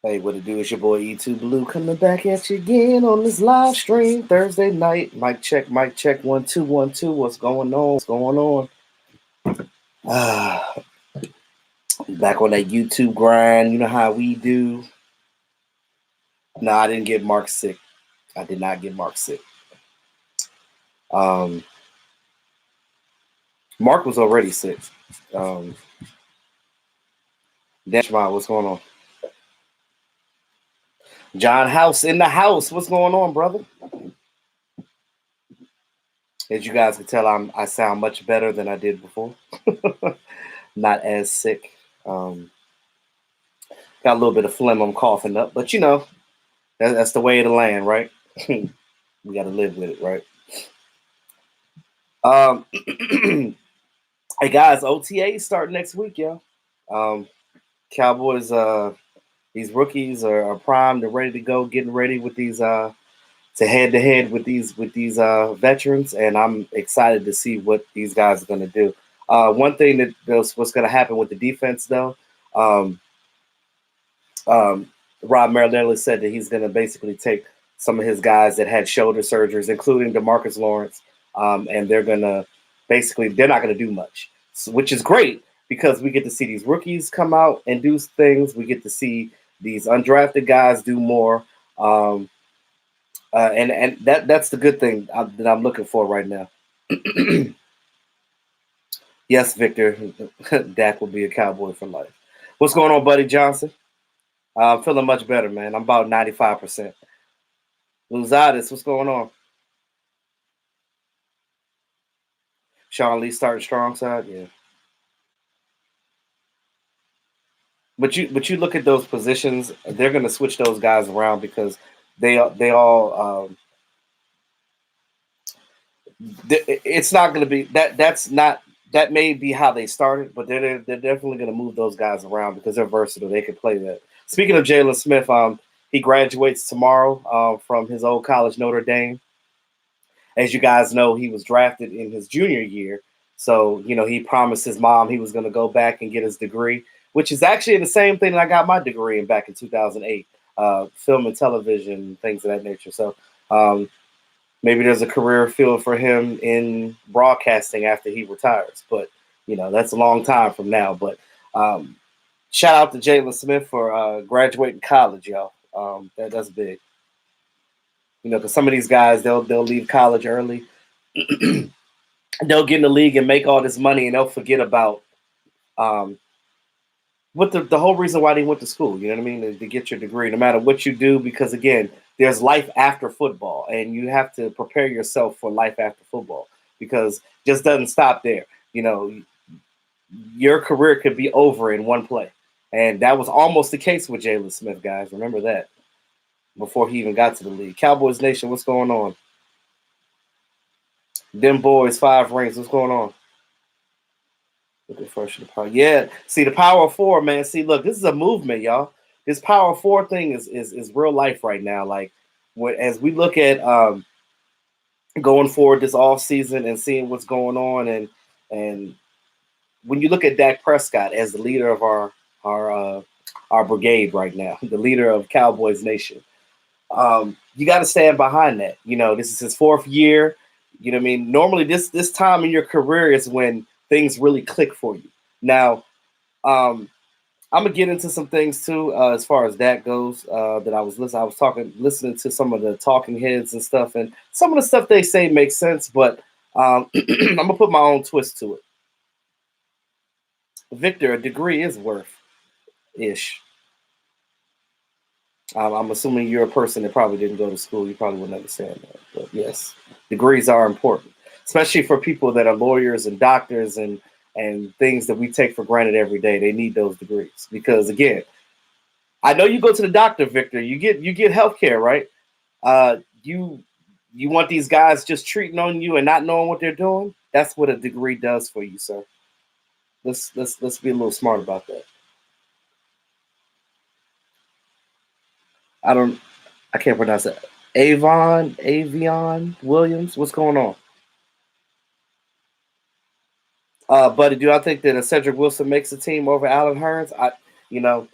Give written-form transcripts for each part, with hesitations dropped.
Hey, what it do? It's your boy E2 Blue coming back at you again on this live stream Thursday night. Mic check, 1 2 1 2. What's going on? What's going on? Ah, back on that YouTube grind. You know how we do. No, I didn't get Mark sick. I did not get Mark sick. Um, Mark was already sick. What's going on? John House in the house. What's going on, brother? As you guys can tell, I sound much better than I did before. Not as sick. Got a little bit of phlegm I'm coughing up, but you know, that's the way of the land, right? We got to live with it, right? Hey guys, OTA start next week, yo. Cowboys, these rookies are primed. They're ready to go, getting ready with these to head with these veterans, and I'm excited to see what these guys are going to do. One thing what's going to happen with the defense, though. Um, Rob Marinelli said that he's going to basically take some of his guys that had shoulder surgeries, including DeMarcus Lawrence, and they're not going to do much, which is great because we get to see these rookies come out and do things. We get to see these undrafted guys do more, and that's the good thing that I'm looking for right now. Yes, Victor, Dak will be a Cowboy for life. What's going on, Buddy Johnson? I'm feeling much better, man. I'm about 95%. Luzatis, what's going on? Sean Lee starting strong side, yeah. But you look at those positions, they're going to switch those guys around because they all it's not going to be that may be how they started, but they're definitely going to move those guys around because they're versatile. They can play that. Speaking of Jaylon Smith, he graduates tomorrow from his old college, Notre Dame. As you guys know, he was drafted in his junior year. So, you know, he promised his mom he was going to go back and get his degree, which is actually the same thing that I got my degree in back in 2008, film and television, things of that nature. So maybe there's a career field for him in broadcasting after he retires. But, you know, that's a long time from now. But shout out to Jaylon Smith for graduating college, y'all. That's big. You know, because some of these guys, they'll leave college early. They'll get in the league and make all this money, and they'll forget about what the whole reason why they went to school. You know what I mean? To get your degree, no matter what you do, because again, there's life after football, and you have to prepare yourself for life after football because it just doesn't stop there. You know, your career could be over in one play, and that was almost the case with Jaylon Smith, guys. Remember that before he even got to the league. Cowboys Nation, what's going on? Them boys, 5 rings. What's going on? Looking first the power. Yeah. See, the power of 4, man. See, look, this is a movement, y'all. This power of 4 thing is real life right now. Like, as we look at going forward this off season and seeing what's going on, and when you look at Dak Prescott as the leader of our brigade right now, the leader of Cowboys Nation, you got to stand behind that. You know, this is his 4th year. You know what I mean? Normally, this time in your career is when things really click for you. Now, I'm gonna get into some things too as far as that goes. That I was listening to some of the talking heads and stuff, and some of the stuff they say makes sense, but I'm gonna put my own twist to it. Victor, a degree is worth ish. I'm assuming you're a person that probably didn't go to school. You probably wouldn't understand that, but yes, degrees are important, especially for people that are lawyers and doctors and things that we take for granted every day. They need those degrees because, again, I know you go to the doctor, Victor. You get health care, right? You want these guys just treating on you and not knowing what they're doing? That's what a degree does for you, sir. Let's be a little smart about that. I can't pronounce it. Avion Williams. What's going on? Buddy, do I think that Cedric Wilson makes a team over Allen Hurns? You know,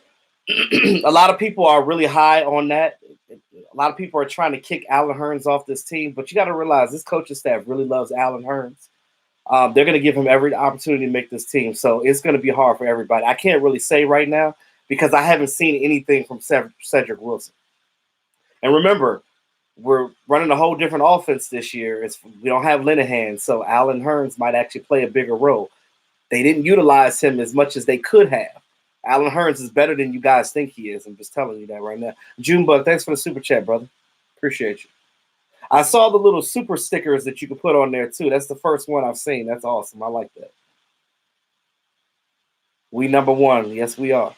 A lot of people are really high on that. A lot of people are trying to kick Allen Hurns off this team, but you got to realize this coaching staff really loves Allen Hurns. They're going to give him every opportunity to make this team, so it's going to be hard for everybody. I can't really say right now because I haven't seen anything from Cedric Wilson. And remember, we're running a whole different offense this year. We don't have Linehan, so Allen Hurns might actually play a bigger role. They didn't utilize him as much as they could have. Allen Hurns is better than you guys think he is. I'm just telling you that right now. Junebug, thanks for the super chat, brother. Appreciate you. I saw the little super stickers that you can put on there, too. That's the first one I've seen. That's awesome. I like that. We number one. Yes, we are.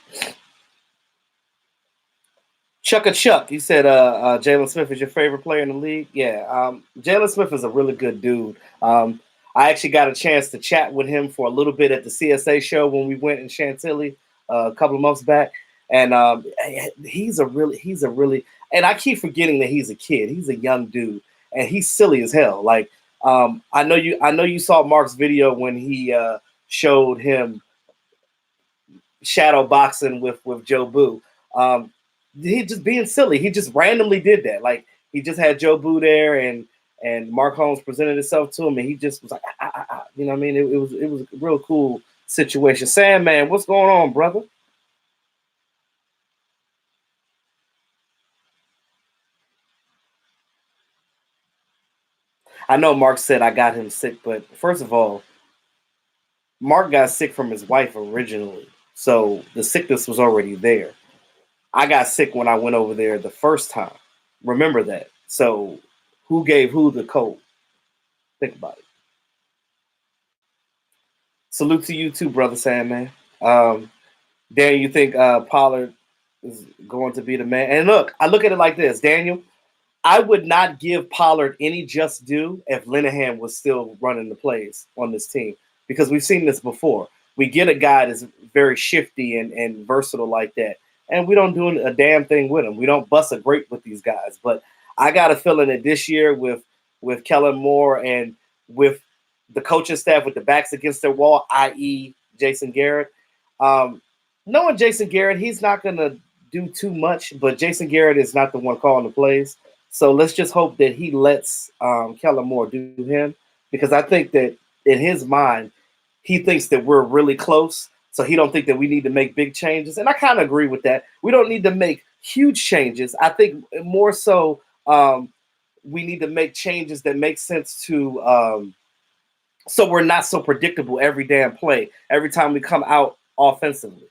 Chuck, he said Jaylon Smith is your favorite player in the league. Yeah, Jaylon Smith is a really good dude. I actually got a chance to chat with him for a little bit at the CSA show when we went in Chantilly a couple of months back, and he's a really, and I keep forgetting that he's a kid. He's a young dude, and he's silly as hell. Like I know you saw Mark's video when he showed him shadow boxing with Joe Boo. He just being silly. He just randomly did that. Like he just had Joe Boo there, and Mark Holmes presented himself to him, and he just was like, you know what I mean? It was a real cool situation. Sandman, what's going on, brother? I know Mark said I got him sick, but first of all, Mark got sick from his wife originally, so the sickness was already there. I got sick when I went over there the first time. Remember that. So who gave who the cold? Think about it. Salute to you too, brother Sandman. Dan, you think Pollard is going to be the man? And look, I look at it like this, Daniel. I would not give Pollard any just due if Linehan was still running the plays on this team because we've seen this before. We get a guy that's very shifty and versatile like that, and we don't do a damn thing with him. We don't bust a grape with these guys. But I got a feeling that this year with Kellen Moore and with the coaching staff with the backs against their wall, i.e. Jason Garrett, knowing Jason Garrett, he's not going to do too much, but Jason Garrett is not the one calling the plays. So let's just hope that he lets Kellen Moore do him because I think that in his mind, he thinks that we're really close. So he don't think that we need to make big changes. And I kind of agree with that. We don't need to make huge changes. I think more so we need to make changes that make sense to so we're not so predictable every damn play, every time we come out offensively.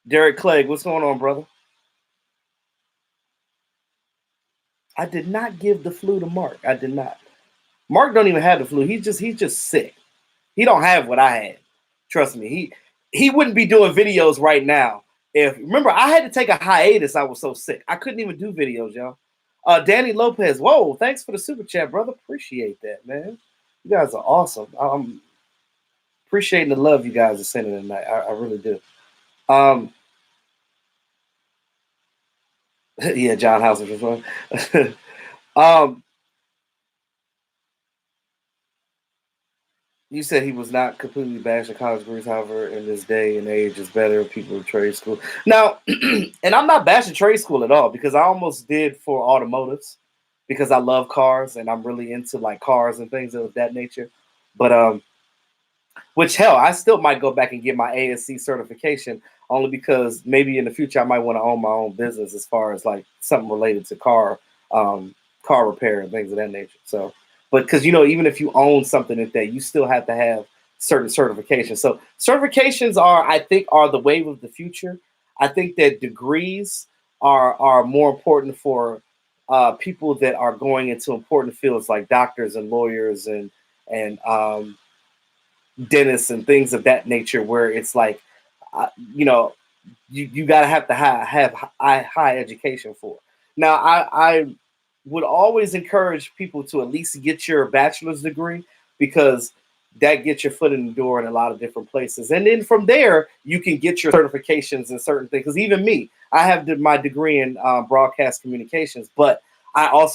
Derek Clegg, what's going on, brother? I did not give the flu to Mark. I did not. Mark don't even have the flu. He's just sick. He don't have what I had. Trust me. He wouldn't be doing videos right now. Remember, I had to take a hiatus. I was so sick. I couldn't even do videos, y'all. Danny Lopez. Whoa, thanks for the super chat, brother. Appreciate that, man. You guys are awesome. I'm appreciating the love you guys are sending tonight. I really do. Yeah, John Hauser was one. You said he was not completely bashing college degrees. However, in this day and age, it's better if people trade school. Now, and I'm not bashing trade school at all because I almost did for automotives because I love cars and I'm really into like cars and things of that nature. But which hell, I still might go back and get my ASC certification only because maybe in the future I might want to own my own business as far as like something related to car repair and things of that nature. So. But because, even if you own something like that, you still have to have certain certifications. So certifications I think, are the wave of the future. I think that degrees are more important for people that are going into important fields like doctors and lawyers and dentists and things of that nature, where it's like, you got to have high education for. Now, I would always encourage people to at least get your bachelor's degree because that gets your foot in the door in a lot of different places. And then from there, you can get your certifications in certain things. Because even me, I have my degree in broadcast communications, but I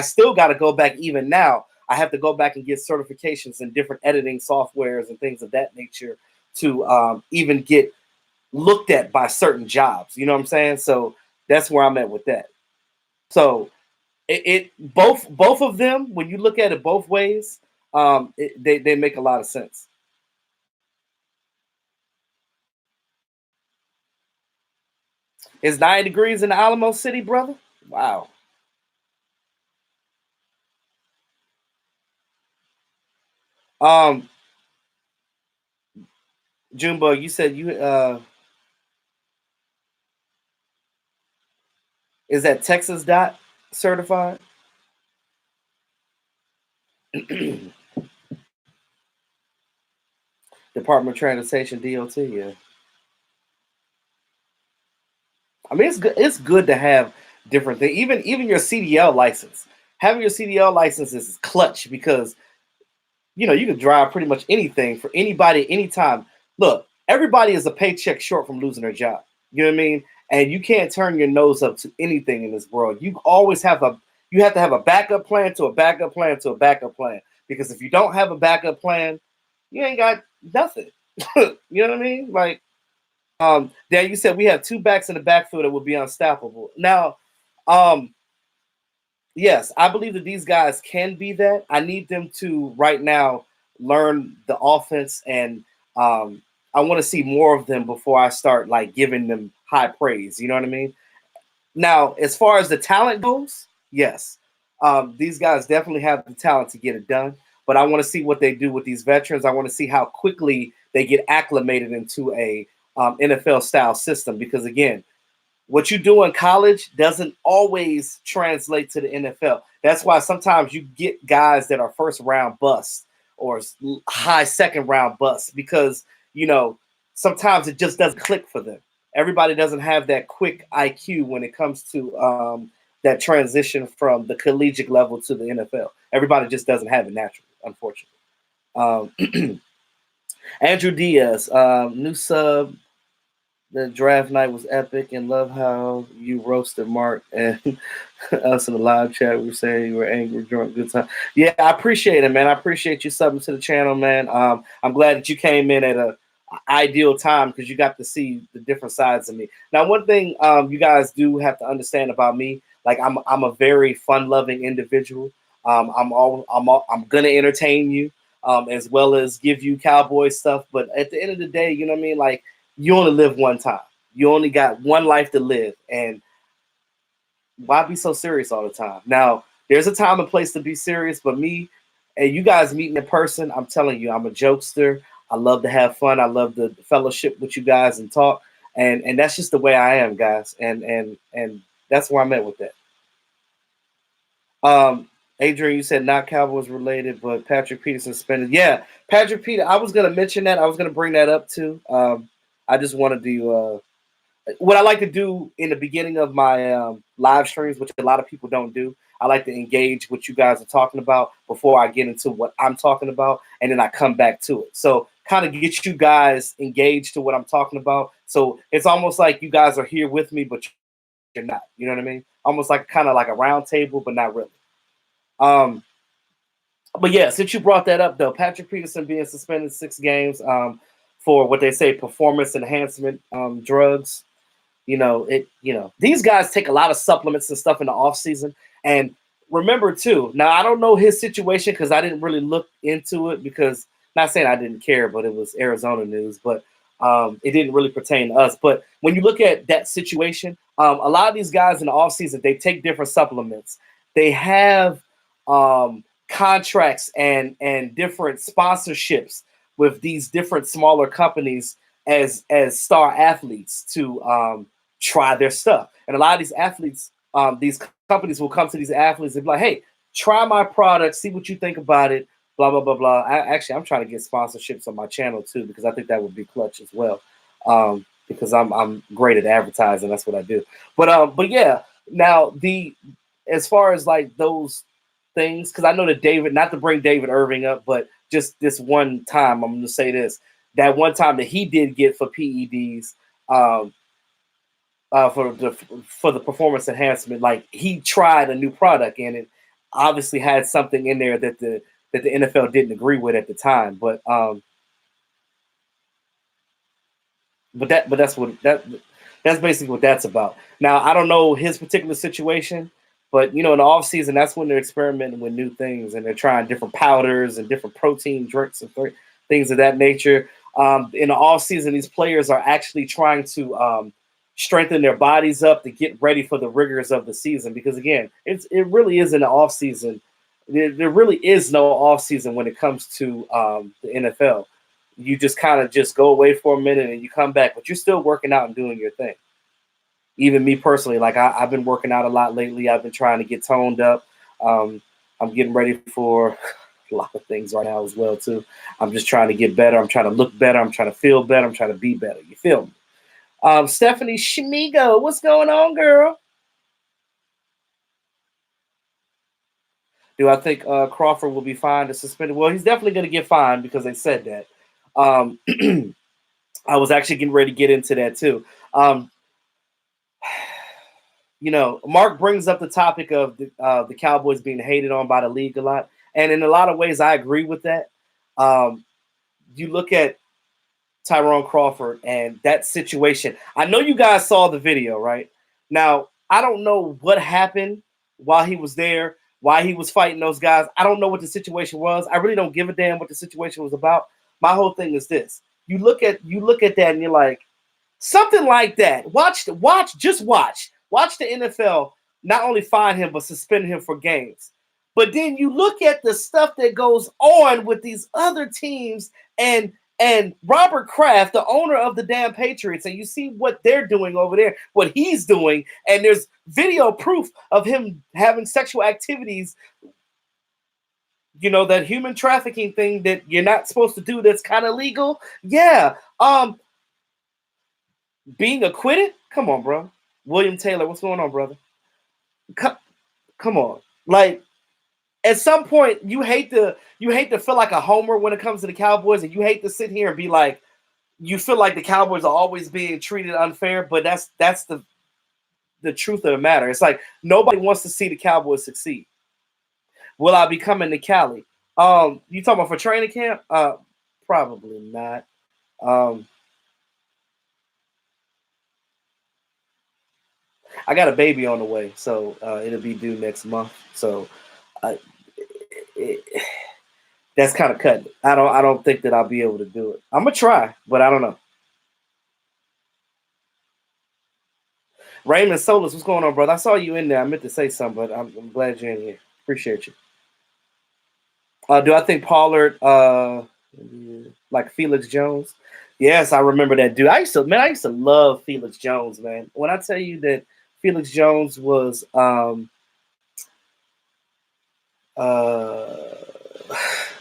still got to go back even now. I have to go back and get certifications in different editing softwares and things of that nature to even get looked at by certain jobs. You know what I'm saying? So that's where I'm at with that. So both of them, when you look at it both ways, they make a lot of sense. It's 90 degrees in the Alamo City, brother. Wow. Um, Junebug, you said you is that Texas dot certified? Department of Transportation, DOT. Yeah. I mean, it's good. It's good to have different things. Even your CDL license. Having your CDL license is clutch because you can drive pretty much anything for anybody, anytime. Look, everybody is a paycheck short from losing their job. You know what I mean? And you can't turn your nose up to anything in this world. You have to have a backup plan to a backup plan to a backup plan. Because if you don't have a backup plan, you ain't got nothing. You know what I mean? Like, Dan, you said we have two backs in the backfield that would be unstoppable. Now, um, yes, I believe that these guys can be that. I need them to right now learn the offense, and I want to see more of them before I start like giving them high praise. You know what I mean? Now, as far as the talent goes, yes, these guys definitely have the talent to get it done. But I want to see what they do with these veterans. I want to see how quickly they get acclimated into a NFL style system. Because again, what you do in college doesn't always translate to the NFL. That's why sometimes you get guys that are first round busts or high second round busts because, sometimes it just doesn't click for them. Everybody doesn't have that quick IQ when it comes to that transition from the collegiate level to the NFL. Everybody just doesn't have it naturally, unfortunately. Andrew Diaz, new sub. The draft night was epic, and love how you roasted Mark and us in the live chat. We were saying you were angry, drunk, good time. Yeah, I appreciate it, man. I appreciate you subbing to the channel, man. I'm glad that you came in at a ideal time because you got to see the different sides of me. Now, one thing you guys do have to understand about me, like I'm a very fun-loving individual. I'm gonna entertain you, as well as give you cowboy stuff. But at the end of the day, you know what I mean, like you only live one time. You only got one life to live. And why be so serious all the time? Now, there's a time and place to be serious, but me and you guys meeting in person, I'm telling you, I'm a jokester. I love to have fun. I love the fellowship with you guys and talk. And that's just the way I am, guys. And that's where I'm at with that. Adrian, you said not Cowboys related, but Patrick Peterson suspended. Yeah, Patrick Peter. I was gonna mention that. I was gonna bring that up too. I just wanted to what I like to do in the beginning of my live streams, which a lot of people don't do. I like to engage what you guys are talking about before I get into what I'm talking about, and then I come back to it. So kind of get you guys engaged to what I'm talking about. So it's almost like you guys are here with me, but you're not. You know what I mean? Almost like kind of like a round table, but not really. But yeah, since you brought that up, though, Patrick Peterson being suspended 6 games for what they say performance enhancement drugs. These guys take a lot of supplements and stuff in the off season. And remember too, now I don't know his situation because I didn't really look into it because not saying I didn't care, but it was Arizona news, but it didn't really pertain to us. But when you look at that situation, a lot of these guys in the off season, they take different supplements. They have contracts and different sponsorships with these different smaller companies as star athletes to try their stuff. And a lot of these athletes, these companies will come to these athletes and be like, hey, try my product, see what you think about it, blah, blah, blah, blah. I'm trying to get sponsorships on my channel too, because I think that would be clutch as well. Because I'm great at advertising. That's what I do. But yeah, now as far as like those things, because I know that David, not to bring David Irving up, but just this one time, I'm going to say this, that one time that he did get for PEDs, for the performance enhancement, like he tried a new product and it obviously had something in there that the NFL didn't agree with at the time. But But that's basically what that's about. Now I don't know his particular situation, but in the off season, that's when they're experimenting with new things and they're trying different powders and different protein drinks and things of that nature. In the off season, these players are actually trying to strengthen their bodies up to get ready for the rigors of the season. Because again, it really is in the off season. There really is no off season when it comes to the NFL. You just kind of just go away for a minute and you come back, but you're still working out and doing your thing. Even me personally, like I've been working out a lot lately. I've been trying to get toned up. I'm getting ready for a lot of things right now as well too. I'm just trying to get better. I'm trying to look better. I'm trying to feel better. I'm trying to be better. You feel me? Stephanie Shmigo, what's going on, girl? Do I think Crawford will be fined or suspended? Well, he's definitely going to get fined because they said that. I was actually getting ready to get into that too. Mark brings up the topic of the Cowboys being hated on by the league a lot. And in a lot of ways, I agree with that. You look at Tyrone Crawford and that situation. I know you guys saw the video, right? Now, I don't know what happened while he was there, why he was fighting those guys. I don't know what the situation was. I really don't give a damn what the situation was about. My whole thing is this. You look at that and you're like, something like that. Watch the NFL not only fine him but suspend him for games. But then you look at the stuff that goes on with these other teams and Robert Kraft, the owner of the damn Patriots, and you see what they're doing over there, what he's doing, and there's video proof of him having sexual activities, that human trafficking thing that you're not supposed to do that's kind of legal. Yeah. Being acquitted? Come on, bro. William Taylor, what's going on, brother? Come on. Like, at some point, you hate to feel like a homer when it comes to the Cowboys, and you hate to sit here and be like, you feel like the Cowboys are always being treated unfair, but that's the truth of the matter. It's like nobody wants to see the Cowboys succeed. Will I be coming to Cali? You talking about for training camp? Probably not. I got a baby on the way, so it'll be due next month. So that's kind of cutting it. I don't think that I'll be able to do it. I'm gonna try, but I don't know. Raymond Solis, what's going on, brother? I saw you in there. I meant to say something, but I'm glad you're in here. Appreciate you. Do I think Pollard like Felix Jones? Yes, I remember that dude. I used to love Felix Jones, man. When I tell you that Felix Jones was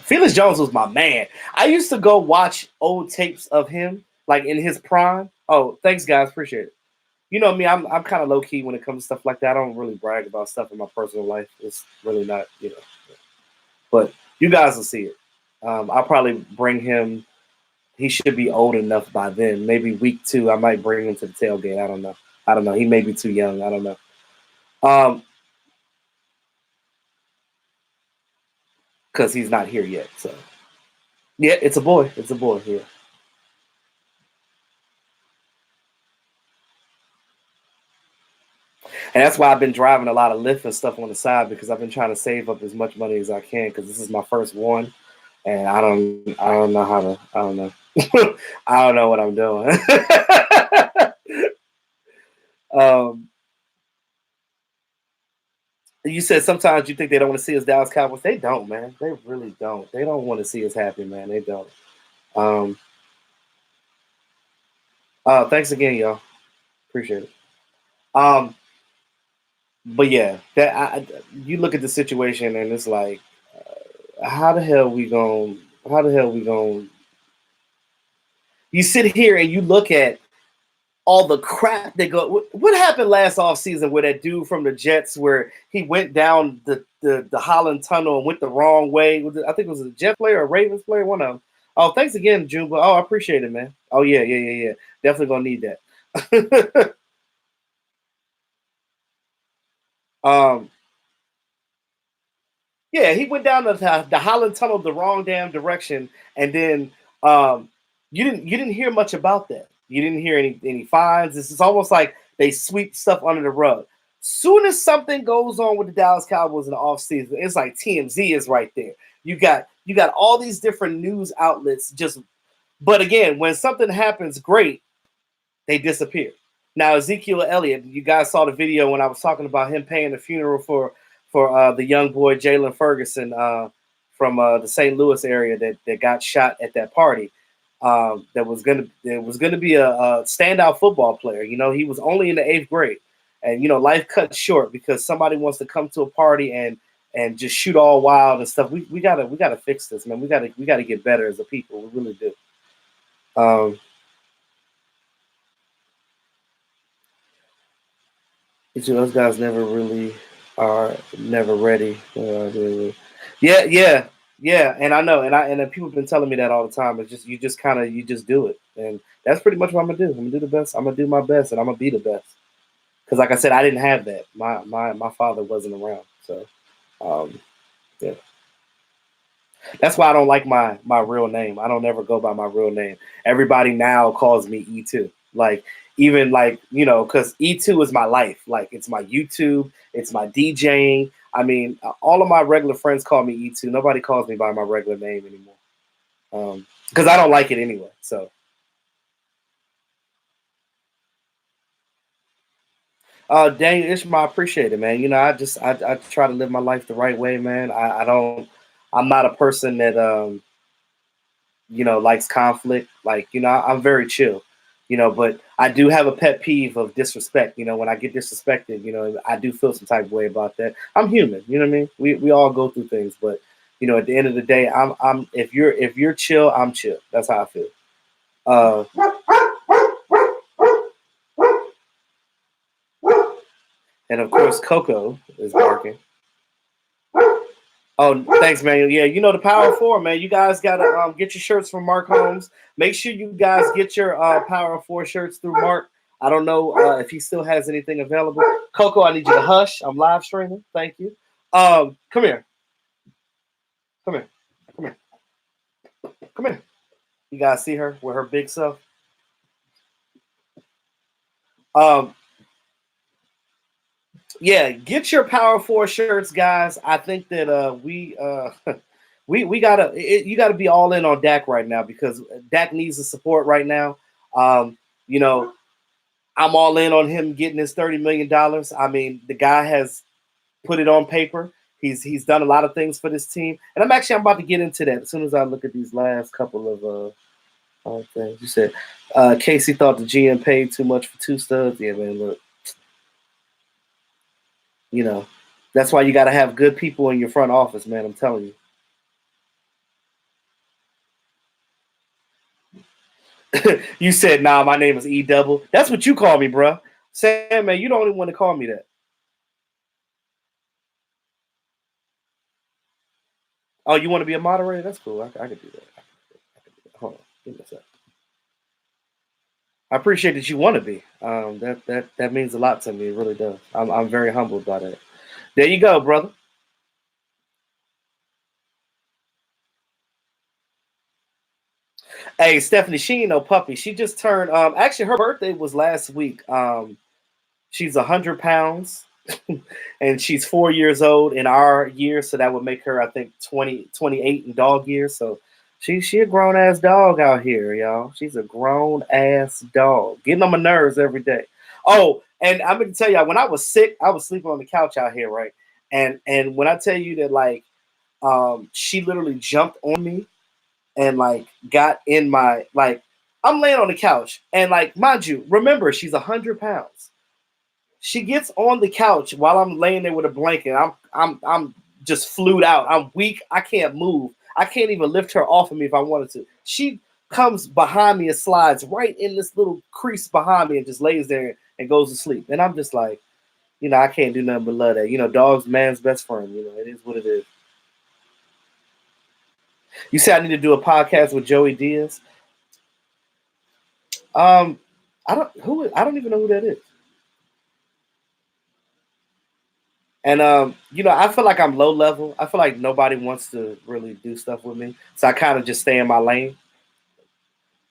Felix Jones was my man. I used to go watch old tapes of him, like in his prime. Oh, thanks, guys. Appreciate it. You know me, I'm kind of low key when it comes to stuff like that. I don't really brag about stuff in my personal life. It's really not, But you guys will see it. I'll probably bring him. He should be old enough by then. Maybe week 2, I might bring him to the tailgate. I don't know. He may be too young. I don't know. Because he's not here yet. So, yeah, it's a boy. It's a boy. Yeah. And that's why I've been driving a lot of Lyft and stuff on the side because I've been trying to save up as much money as I can because this is my first one, and I don't know how to. I don't know. I don't know what I'm doing. You said sometimes you think they don't want to see us Dallas Cowboys. They don't, man. They really don't. They don't want to see us happy, man. They don't. Thanks again, y'all. Appreciate it. But yeah, you look at the situation and it's like, how the hell we going? You sit here and you look at all the crap that go. What happened last offseason with that dude from the Jets where he went down the Holland Tunnel and went the wrong way? I think it was a Jet player or a Ravens player, one of them. Oh, thanks again, Jumbo. Oh, I appreciate it, man. Oh yeah. Definitely gonna need that. Yeah, he went down the Holland Tunnel the wrong damn direction, and then you didn't hear much about that. You didn't hear any fines. This is almost like they sweep stuff under the rug. Soon as something goes on with the Dallas Cowboys in the offseason, it's like TMZ is right there. You got all these different news outlets but again, when something happens great, they disappear. Now, Ezekiel Elliott, you guys saw the video when I was talking about him paying the funeral for the young boy Jalen Ferguson from the St. Louis area that got shot at that party. That was gonna be a standout football player. You know, he was only in the 8th grade, and you know, life cut short because somebody wants to come to a party and just shoot all wild and stuff. We gotta fix this, man. We gotta get better as a people. We really do. Those guys never really are never ready. Yeah. And I know, and people have been telling me that all the time. It's just you just do it, and that's pretty much what I'm gonna do. I'm gonna do the best. I'm gonna do my best, and I'm gonna be the best. Because, like I said, I didn't have that. My father wasn't around, so yeah. That's why I don't like my real name. I don't ever go by my real name. Everybody now calls me E2. Like, even like, you know, because E2 is my life. Like, it's my YouTube, it's my DJing. I mean, all of my regular friends call me E2. Nobody calls me by my regular name anymore. Because I don't like it anyway. So Daniel Ishmael, I appreciate it, man. You know, I try to live my life the right way, man. I'm not a person that you know, likes conflict. Like, you know, I'm very chill, you know, but I do have a pet peeve of disrespect. You know, when I get disrespected, you know, I do feel some type of way about that. I'm human, you know what I mean? We all go through things, but you know, at the end of the day, I'm if you're chill, I'm chill. That's how I feel. Uh, and of course, Coco is barking. Oh, thanks, man. Yeah, you know the Power Four, man. You guys gotta get your shirts from Mark Holmes. Make sure you guys get your Power Four shirts through Mark. I don't know if he still has anything available. Coco, I need you to hush. I'm live streaming. Thank you. Come here. Come here. Come here. Come here. You guys see her with her big self? Um, yeah, get your Power Four shirts, guys. I think that we gotta you gotta be all in on Dak right now because Dak needs the support right now. You know, I'm all in on him getting his $30 million. I mean, the guy has put it on paper. He's done a lot of things for this team, and I'm about to get into that as soon as I look at these last couple of things. You said Casey thought the GM paid too much for two studs. Yeah, man, look, you know, that's why you got to have good people in your front office, man. I'm telling you. You said, "Nah, my name is E Double." That's what you call me, bro. Sam, man, you don't even want to call me that. Oh, you want to be a moderator? That's cool. I can do that. Hold on, give me a sec. I appreciate that you want to be. That means a lot to me. It really does. I'm very humbled by that. There you go, brother. Hey, Stephanie, she ain't no puppy. She just turned. Actually, her birthday was last week. She's 100 pounds, and she's 4 years old in our year, so that would make her, I think, 28 in dog years. So she a grown ass dog out here, y'all. She's a grown ass dog, getting on my nerves every day. Oh, and I'm gonna tell y'all, when I was sick, I was sleeping on the couch out here, right? And when I tell you that, like, she literally jumped on me and like got in my like. I'm laying on the couch, and like, mind you, remember she's 100 pounds. She gets on the couch while I'm laying there with a blanket. I'm just flued out. I'm weak. I can't move. I can't even lift her off of me if I wanted to. She comes behind me and slides right in this little crease behind me and just lays there and goes to sleep. And I'm just like, you know, I can't do nothing but love that. You know, dog's man's best friend. You know, it is what it is. You say I need to do a podcast with Joey Diaz. Um, I don't even know who that is. And you know, I feel like I'm low level. I feel like nobody wants to really do stuff with me, so I kind of just stay in my lane.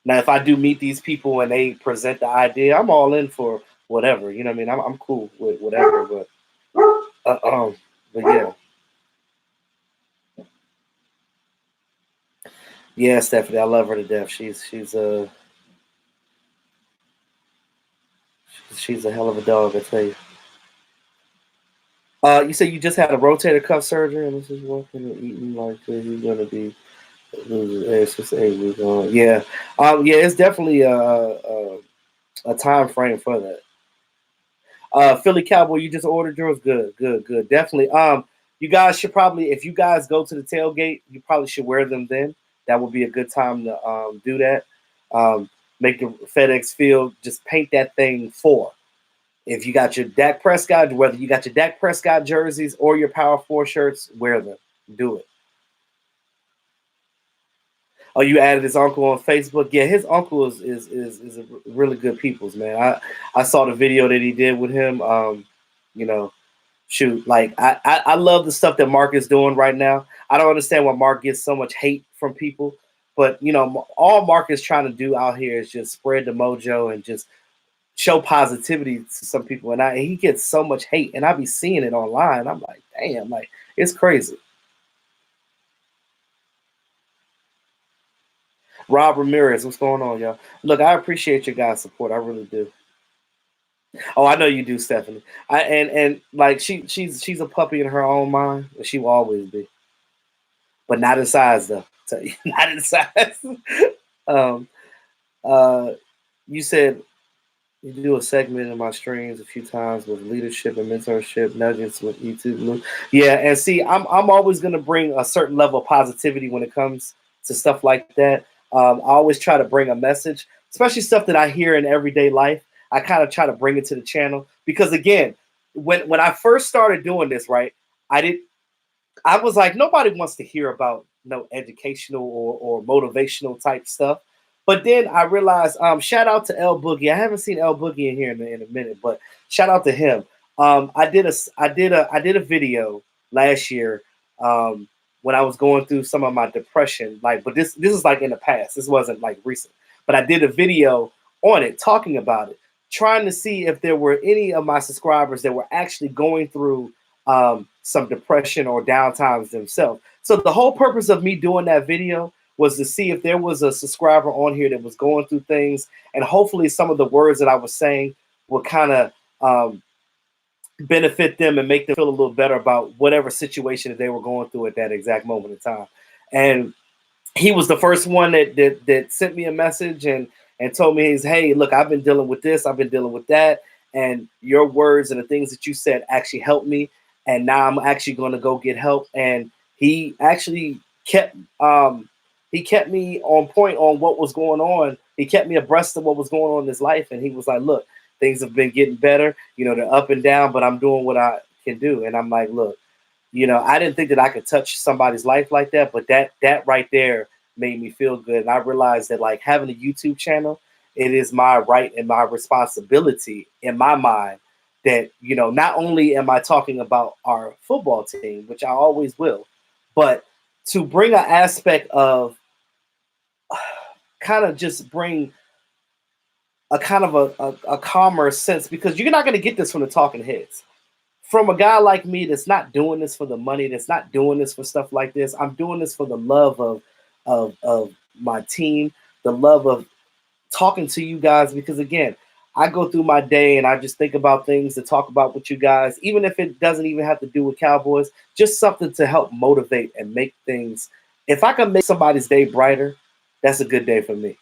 Now, if I do meet these people and they present the idea, I'm all in for whatever. You know what I mean? I'm cool with whatever. But yeah, yeah, Stephanie, I love her to death. She's a hell of a dog, I tell you. You said you just had a rotator cuff surgery, and this is working and eating like he's gonna be losing 8 weeks on. Yeah, yeah, it's definitely a time frame for that. Philly Cowboy, you just ordered yours. Good, good, good. Definitely. You guys should probably, if you guys go to the tailgate, you probably should wear them then. That would be a good time to do that. Make the FedEx Field, just paint that thing for. If you got your Dak Prescott, whether you got your Dak Prescott jerseys or your Power 4 shirts, wear them. Do it. Oh, you added his uncle on Facebook. Yeah, his uncle is a really good people's man. I saw the video that he did with him. You know, shoot, like I love the stuff that Mark is doing right now. I don't understand why Mark gets so much hate from people, but all Mark is trying to do out here is just spread the mojo and just show positivity to some people. And he gets so much hate, and I be seeing it online. I'm like, damn, like it's crazy. Rob Ramirez, what's going on, y'all? Look, I appreciate your guys' support. I really do. Oh, I know you do, Stephanie. And like she's a puppy in her own mind, and she will always be. But not in size though. Tell you, not in size. um, uh, you said you do a segment in my streams a few times with leadership and mentorship nuggets with YouTube. Yeah, and see, I'm always gonna bring a certain level of positivity when it comes to stuff like that. I always try to bring a message, especially stuff that I hear in everyday life. I kind of try to bring it to the channel because again, when I first started doing this, right, I was like, nobody wants to hear about no educational or motivational type stuff. But then I realized, shout out to L Boogie. I haven't seen L Boogie in here in a minute, but shout out to him. I did a video last year when I was going through some of my depression. Like, but this is like in the past. This wasn't like recent. But I did a video on it, talking about it, trying to see if there were any of my subscribers that were actually going through some depression or downtimes themselves. So the whole purpose of me doing that video was to see if there was a subscriber on here that was going through things, and hopefully some of the words that I was saying would kind of benefit them and make them feel a little better about whatever situation that they were going through at that exact moment in time. And he was the first one that sent me a message and told me, hey, look, I've been dealing with this, I've been dealing with that, and your words and the things that you said actually helped me, and now I'm actually going to go get help. And he actually kept me on point on what was going on. He kept me abreast of what was going on in his life, and he was like, look, things have been getting better, they're up and down, but I'm doing what I can do. And I'm like, look, I didn't think that I could touch somebody's life like that, but that right there made me feel good. And I realized that like having a YouTube channel, it is my right and my responsibility in my mind that, not only am I talking about our football team, which I always will, but to bring an aspect of kind of just bring a kind of a calmer sense, because you're not going to get this from the talking heads. From a guy like me that's not doing this for the money, that's not doing this for stuff like this. I'm doing this for the love of my team, the love of talking to you guys, because again, I go through my day and I just think about things to talk about with you guys, even if it doesn't even have to do with Cowboys, just something to help motivate and make things. If I can make somebody's day brighter, that's a good day for me.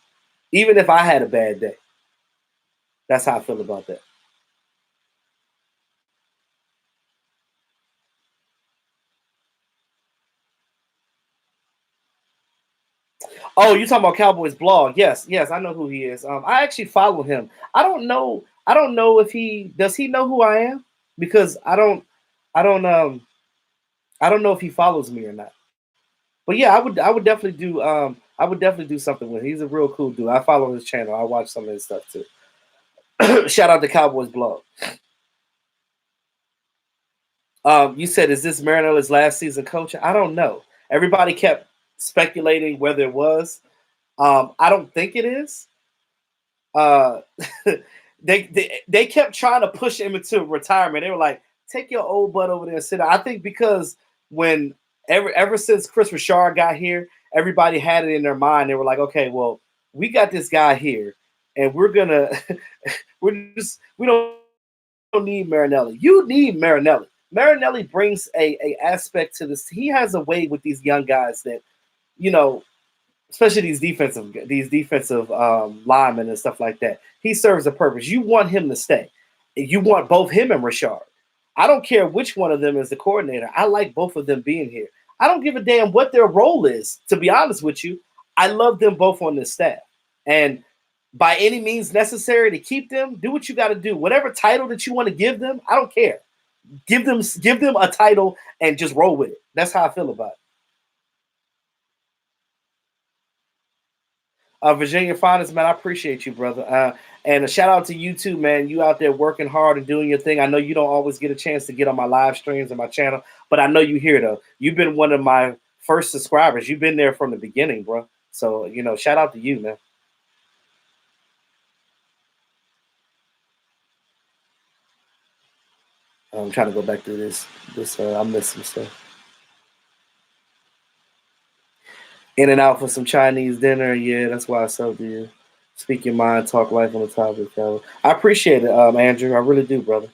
Even if I had a bad day. That's how I feel about that. Oh, you talking about Cowboys blog? Yes, yes, I know who he is. I actually follow him. I don't know. I don't know if he does. He know who I am, because I don't. I don't. I don't know if he follows me or not. But yeah, I would. I would definitely do. I would definitely do something with him. He's a real cool dude. I follow his channel. I watch some of his stuff too. Shout out to Cowboys blog. You said, is this Marinella's last season coaching? I don't know. Everybody kept speculating whether it was. I don't think it is. Uh, they kept trying to push him into retirement. They were like, take your old butt over there and sit down. I think because when ever since Chris Richard got here, everybody had it in their mind. They were like, okay, well, we got this guy here, and we're gonna we don't need Marinelli. You need Marinelli. Marinelli brings a aspect to this. He has a way with these young guys that, you know, especially these defensive linemen and stuff like that. He serves a purpose. You want him to stay. You want both him and Richard. I don't care which one of them is the coordinator. I like both of them being here. I don't give a damn what their role is, to be honest with you. I love them both on this staff. And by any means necessary to keep them, do what you got to do. Whatever title that you want to give them, I don't care. Give them a title and just roll with it. That's how I feel about it. Virginia Finest, man, I appreciate you, brother. And a shout out to you too, man. You out there working hard and doing your thing. I know you don't always get a chance to get on my live streams and my channel, but I know you here though. You've been one of my first subscribers. You've been there from the beginning, bro. So, you know, shout out to you, man. I'm trying to go back through this. I missed some stuff. In and out for some Chinese dinner. Yeah, that's why I subbed to you. Speak your mind, talk life on the topic, Calvin. I appreciate it, Andrew. I really do, brother.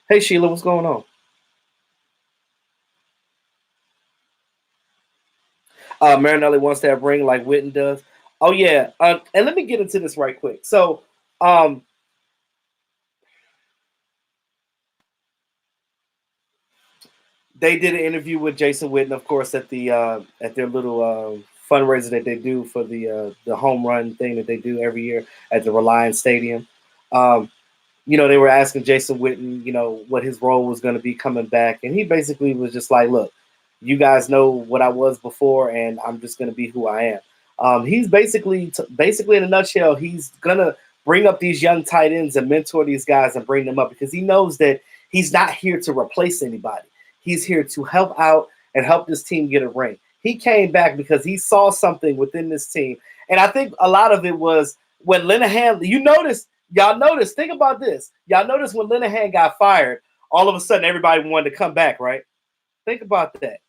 Hey, Sheila, what's going on? Marinelli wants that ring like Witten does. Oh, yeah. And let me get into this right quick. So, they did an interview with Jason Witten, of course, at their little fundraiser that they do for the home run thing that they do every year at the Reliance Stadium. You know, they were asking Jason Witten, you know, what his role was going to be coming back, and he basically was just like, "Look, you guys know what I was before, and I'm just going to be who I am." He's basically in a nutshell, he's gonna bring up these young tight ends and mentor these guys and bring them up because he knows that he's not here to replace anybody. He's here to help out and help this team get a ring. He came back because he saw something within this team. And I think a lot of it was when Linehan, y'all noticed, think about this. Y'all noticed when Linehan got fired, all of a sudden everybody wanted to come back, right? Think about that.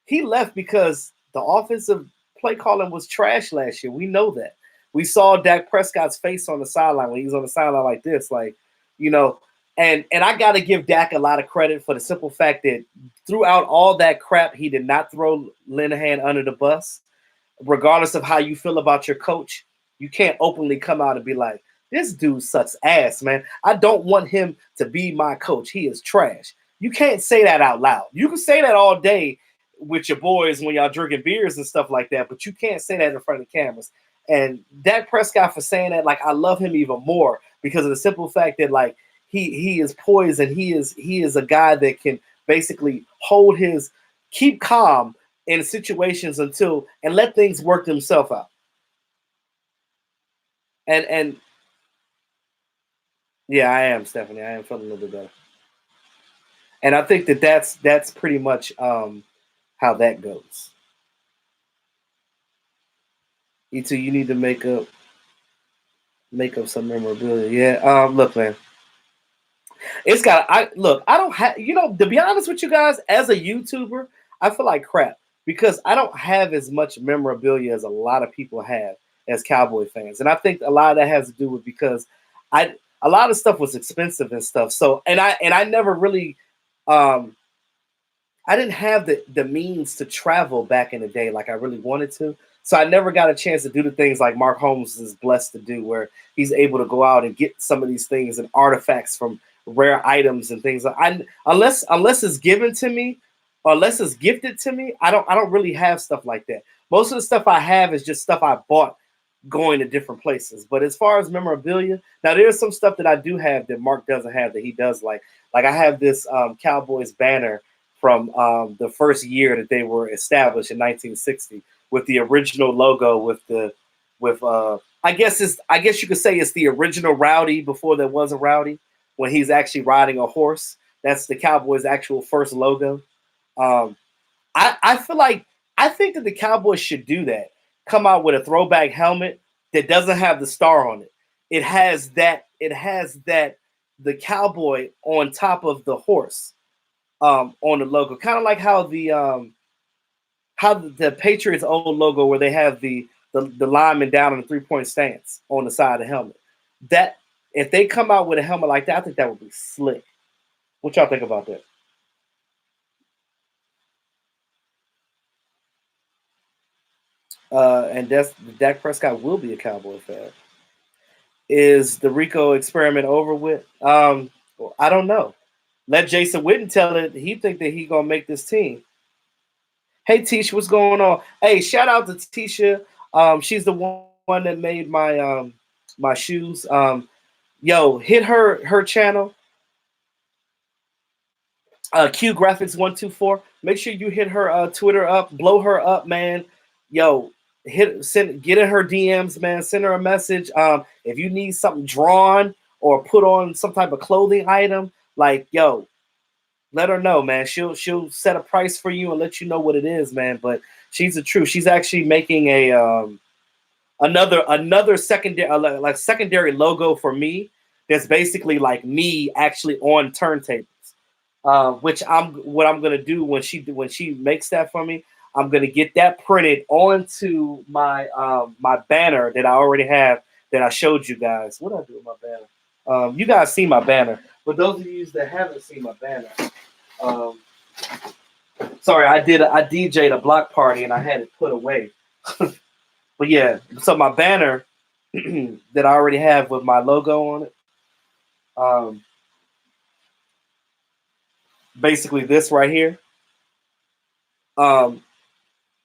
He left because the offensive play calling was trash last year. We know that. We saw Dak Prescott's face on the sideline when he was on the sideline like this, like, you know, and I got to give Dak a lot of credit for the simple fact that throughout all that crap, he did not throw Linehan under the bus. Regardless of how you feel about your coach, you can't openly come out and be like, this dude sucks ass, man. I don't want him to be my coach. He is trash. You can't say that out loud. You can say that all day with your boys when y'all drinking beers and stuff like that, but you can't say that in front of cameras. And Dak Prescott for saying that, like, I love him even more because of the simple fact that, like, he is poised and he is a guy that can basically keep calm in situations and let things work themselves out. And yeah, I am, Stephanie. I am feeling a little bit better. And I think that's pretty much how that goes. E2, you need to make up some memorabilia. Yeah. Look, man. I don't have, to be honest with you guys, as a YouTuber, I feel like crap because I don't have as much memorabilia as a lot of people have as Cowboy fans. And I think a lot of that has to do with because a lot of stuff was expensive and stuff. So, and I never really, I didn't have the means to travel back in the day like I really wanted to. So I never got a chance to do the things like Mark Holmes is blessed to do, where he's able to go out and get some of these things and artifacts from rare items and things. Unless it's given to me, or unless it's gifted to me, I don't really have stuff like that. Most of the stuff I have is just stuff I bought going to different places. But as far as memorabilia, now there's some stuff that I do have that Mark doesn't have that he does like. Like I have this Cowboys banner from the first year that they were established in 1960 with the original logo I guess you could say it's the original Rowdy before there was a Rowdy when he's actually riding a horse. That's the Cowboys' actual first logo. I think that the Cowboys should do that come out with a throwback helmet that doesn't have the star on it. It has that. The cowboy on top of the horse on the logo, kind of like how the Patriots old logo where they have the lineman down in the 3-point stance on the side of the helmet. That if they come out with a helmet like that, I think that would be slick. What y'all think about that? And Dak Prescott will be a Cowboy fan. Is the Rico experiment over with? I don't know. Let Jason Witten tell it. He think that he gonna make this team. Hey Tisha, what's going on? Hey, shout out to Tisha. She's the one that made my shoes. Yo, hit her channel. Q Graphics 124. Make sure you hit her Twitter up, blow her up, man. Yo, get in her DMs, man. Send her a message. If you need something drawn or put on some type of clothing item, like yo, let her know, man. She'll set a price for you and let you know what it is, man. But she's the truth. She's actually making a another secondary logo for me. That's basically like me actually on turntables. Which what I'm gonna do when she makes that for me. I'm gonna get that printed onto my my banner that I already have that I showed you guys. What did I do with my banner? You guys see my banner, but those of you that haven't seen my banner, sorry, I DJ'd a block party and I had it put away. But yeah, so my banner that I already have with my logo on it. Basically this right here.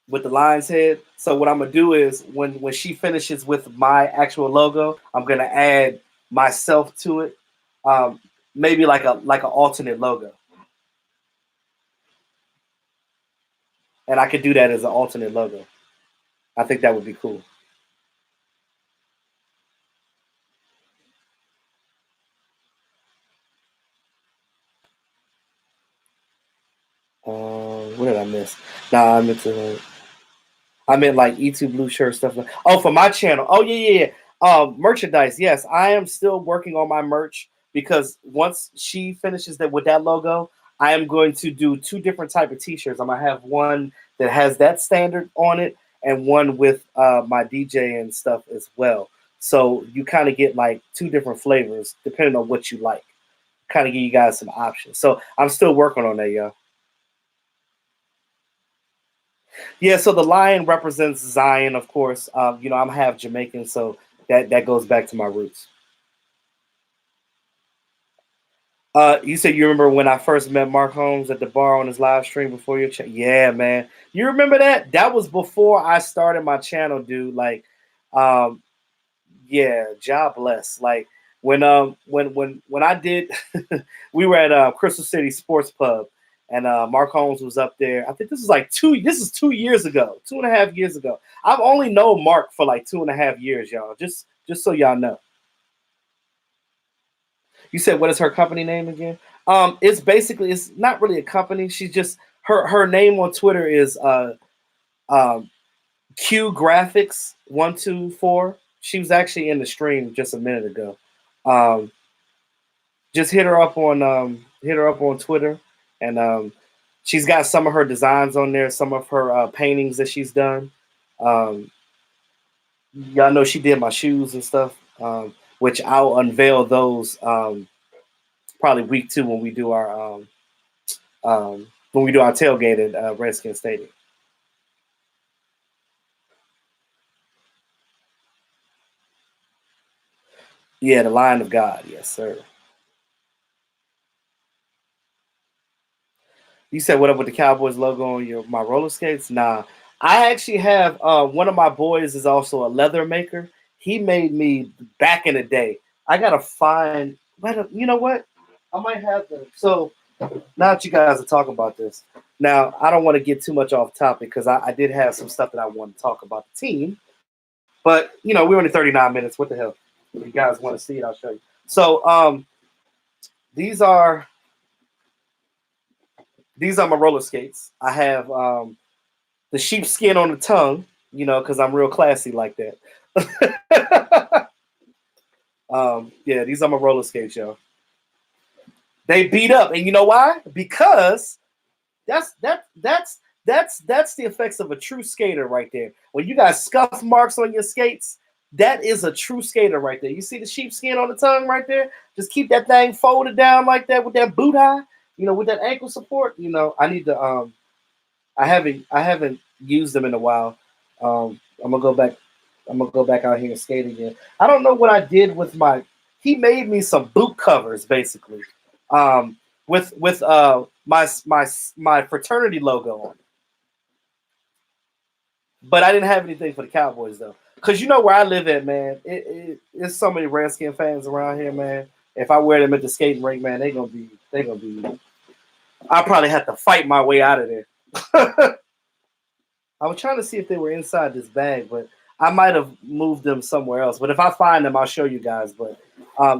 With the lion's head. So what I'm gonna do is when she finishes with my actual logo, I'm gonna add myself to it. Maybe like an alternate logo. And I could do that as an alternate logo. I think that would be cool. What did I miss? Nah, I meant like E2 Blue shirt stuff. Oh, for my channel. Oh yeah. Merchandise. Yes, I am still working on my merch because once she finishes that with that logo, I am going to do 2 different type of t-shirts. I'm gonna have one that has that standard on it and one with my DJ and stuff as well. So you kind of get like 2 different flavors depending on what you like. Kind of give you guys some options. So I'm still working on that, y'all. Yeah, so the lion represents Zion, of course. I'm half Jamaican, so that goes back to my roots. You said you remember when I first met Mark Holmes at the bar on his live stream before your channel? Yeah, man. You remember that? That was before I started my channel, dude. Like, um, yeah, job bless. Like when I did, we were at Crystal City Sports Pub, and Mark Holmes was up there. I think this is like 2 years ago, 2.5 years ago. I've only known Mark for like 2.5 years, y'all. Just so y'all know. You said what is her company name again? It's not really a company. She's just her name on Twitter is um, Q Graphics 124. She was actually in the stream just a minute ago. Um, just hit her up on Twitter, and she's got some of her designs on there, some of her paintings that she's done. Um, y'all know she did my shoes and stuff, which I'll unveil those probably week 2 when we do our tailgate at Redskin Stadium. Yeah, the Lion of God, yes, sir. You said what up with the Cowboys logo on my roller skates? Nah, I actually have one of my boys is also a leather maker. He made me back in the day. I gotta find. You know what? I might have them. So now that you guys are talking about this, now I don't want to get too much off topic because I did have some stuff that I want to talk about the team. But we're only 39 minutes. What the hell? If you guys want to see it, I'll show you. So these are my roller skates. I have the sheepskin on the tongue. because I'm real classy like that. Yeah, these are my roller skates, yo. They beat up, and you know why? Because that's the effects of a true skater right there. When you got scuff marks on your skates, that is a true skater right there. You see the sheepskin on the tongue right there? Just keep that thing folded down like that with that boot high, with that ankle support. I need to I haven't used them in a while. I'm gonna go back. I'm gonna go back out here and skate again. I don't know what I did with my. He made me some boot covers basically, with my fraternity logo on. But I didn't have anything for the Cowboys though, because where I live at, man. It's so many Redskin fans around here, man. If I wear them at the skating rink, man, they gonna be. I'll probably have to fight my way out of there. I was trying to see if they were inside this bag, but I might have moved them somewhere else. But if I find them, I'll show you guys. But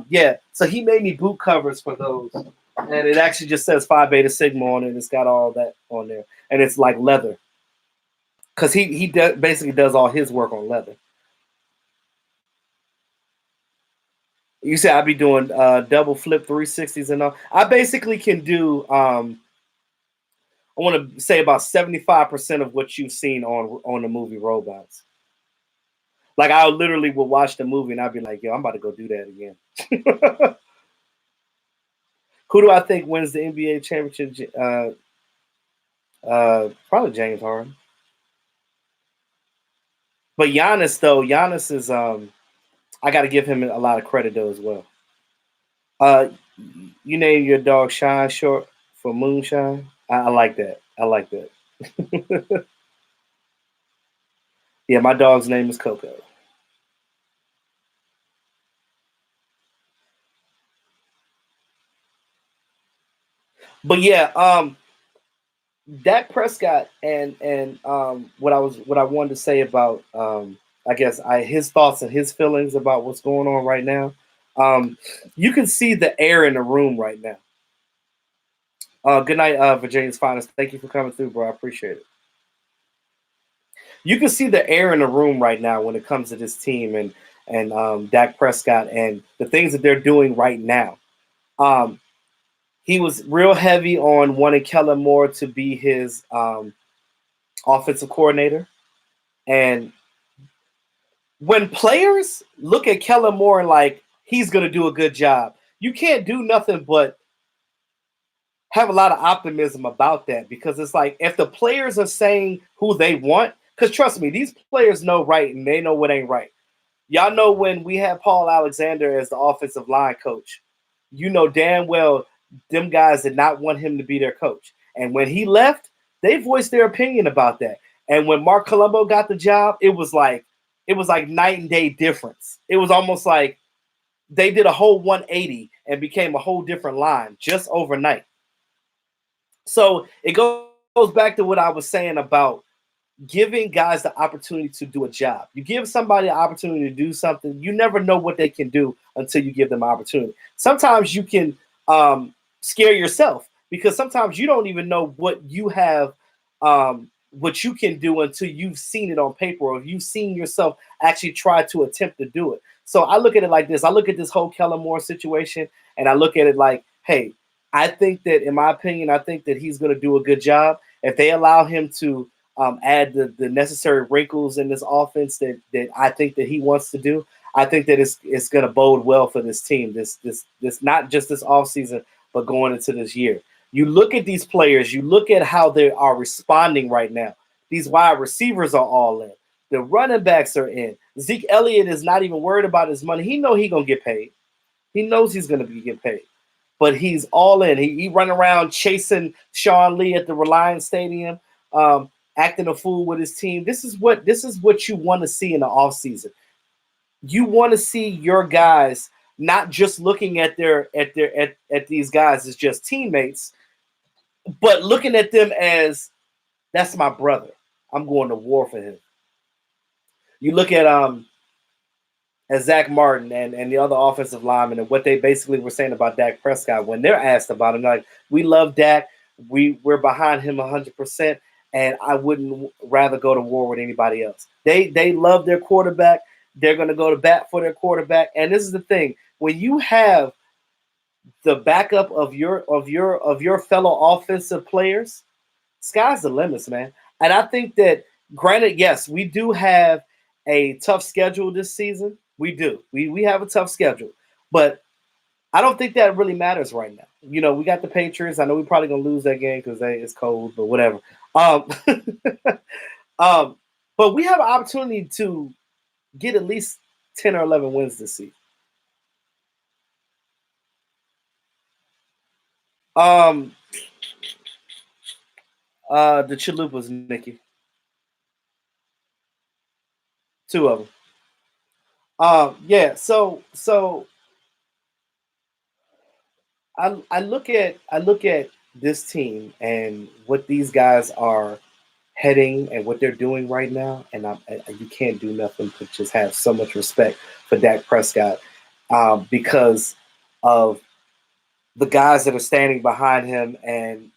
yeah, so he made me boot covers for those, and it actually just says Phi Beta Sigma on it. It's got all that on there, and it's like leather, because he basically does all his work on leather. You say I'd be doing double flip 360s and all. I basically can do. I want to say about 75% of what you've seen on the movie Robots. Like I literally will watch the movie and I'd be like, yo, I'm about to go do that again. Who do I think wins the NBA championship? Probably James Harden. But Giannis is I got to give him a lot of credit though as well. You name your dog Shine short for Moonshine. I like that. I like that. Yeah, my dog's name is Coco. But yeah, Dak Prescott and what I wanted to say about I guess his thoughts and his feelings about what's going on right now. You can see the air in the room right now. Good night, Virginia's finest. Thank you for coming through, bro. I appreciate it. You can see the air in the room right now when it comes to this team and Dak Prescott and the things that they're doing right now. He was real heavy on wanting Kellen Moore to be his offensive coordinator. And when players look at Kellen Moore like he's going to do a good job, you can't do nothing but have a lot of optimism about that, because it's like if the players are saying who they want, because trust me, these players know right and they know what ain't right. Y'all know when we had Paul Alexander as the offensive line coach, you know damn well them guys did not want him to be their coach. And when he left, they voiced their opinion about that. And when Mark Colombo got the job, it was like night and day difference. It was almost like they did a whole 180 and became a whole different line just overnight. So it goes back to what I was saying about giving guys the opportunity to do a job. You give somebody an opportunity to do something, you never know what they can do until you give them opportunity. Sometimes you can scare yourself, because sometimes you don't even know what you have, what you can do until you've seen it on paper, or you've seen yourself actually try to attempt to do it. So I look at it like this. I look at this whole Kellen Moore situation, and I look at it like, hey, I think that, in my opinion, I think that he's going to do a good job. If they allow him to add the necessary wrinkles in this offense that I think that he wants to do, I think that it's going to bode well for this team. This not just this offseason, but going into this year. You look at these players, you look at how they are responding right now. These wide receivers are all in. The running backs are in. Zeke Elliott is not even worried about his money. He knows he's going to get paid. He knows he's going to get paid. But he's all in. He run around chasing Sean Lee at the Reliance Stadium, acting a fool with his team. This is what you want to see in the offseason. You want to see your guys not just looking at these guys as just teammates, but looking at them as, that's my brother. I'm going to war for him. You look at Zach Martin and the other offensive linemen and what they basically were saying about Dak Prescott when they're asked about him. Like, we love Dak. We're behind him 100%. and I wouldn't rather go to war with anybody else. They love their quarterback. They're going to go to bat for their quarterback. And this is the thing: when you have the backup of your fellow offensive players, sky's the limits, man. And I think that, granted, yes, we do have a tough schedule this season. We do. We have a tough schedule, but I don't think that really matters right now. You know, we got the Patriots. I know we're probably gonna lose that game because it's cold, but whatever. Um, but we have an opportunity to get at least 10 or 11 wins this season. The Chalupas, Nikki. 2 of them. Yeah. So I look at this team and what these guys are heading and what they're doing right now, and you can't do nothing but just have so much respect for Dak Prescott because of the guys that are standing behind him, and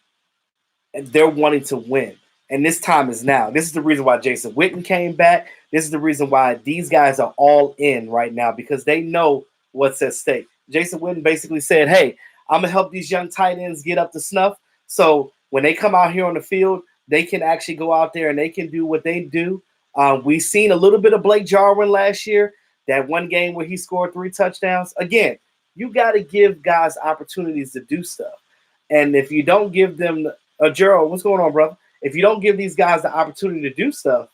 they're wanting to win. And this time is now. This is the reason why Jason Witten came back. This is the reason why these guys are all in right now, because they know what's at stake. Jason Witten basically said, hey, I'm going to help these young tight ends get up to snuff. So when they come out here on the field, they can actually go out there and they can do what they do. We've seen a little bit of Blake Jarwin last year, that one game where he scored 3 touchdowns. Again, you got to give guys opportunities to do stuff. And if you don't give them Gerald, what's going on, brother? If you don't give these guys the opportunity to do stuff,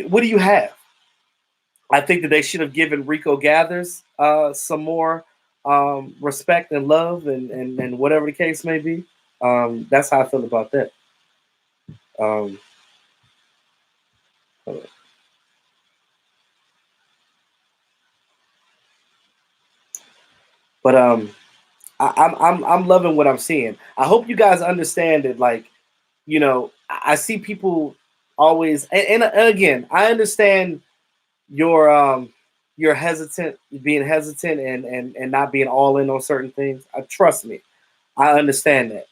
what do you have? I think that they should have given Rico Gathers some more respect and love and whatever the case may be. That's how I feel about that. But I'm loving what I'm seeing. I hope you guys understand it. Like, you know, I see people always, and again, I understand your hesitant, being hesitant and not being all in on certain things. Trust me, I understand that.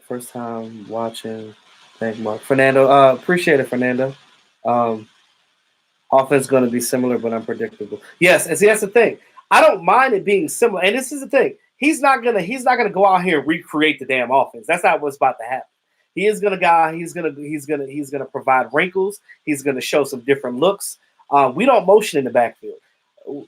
First time watching. Thank Mark. Fernando, appreciate it, Fernando. Offense going to be similar but unpredictable. Yes, and see, that's the thing. I don't mind it being similar, and this is the thing. He's not gonna go out here and recreate the damn offense. That's not what's about to happen. He is gonna He's gonna provide wrinkles. He's gonna show some different looks. We don't motion in the backfield.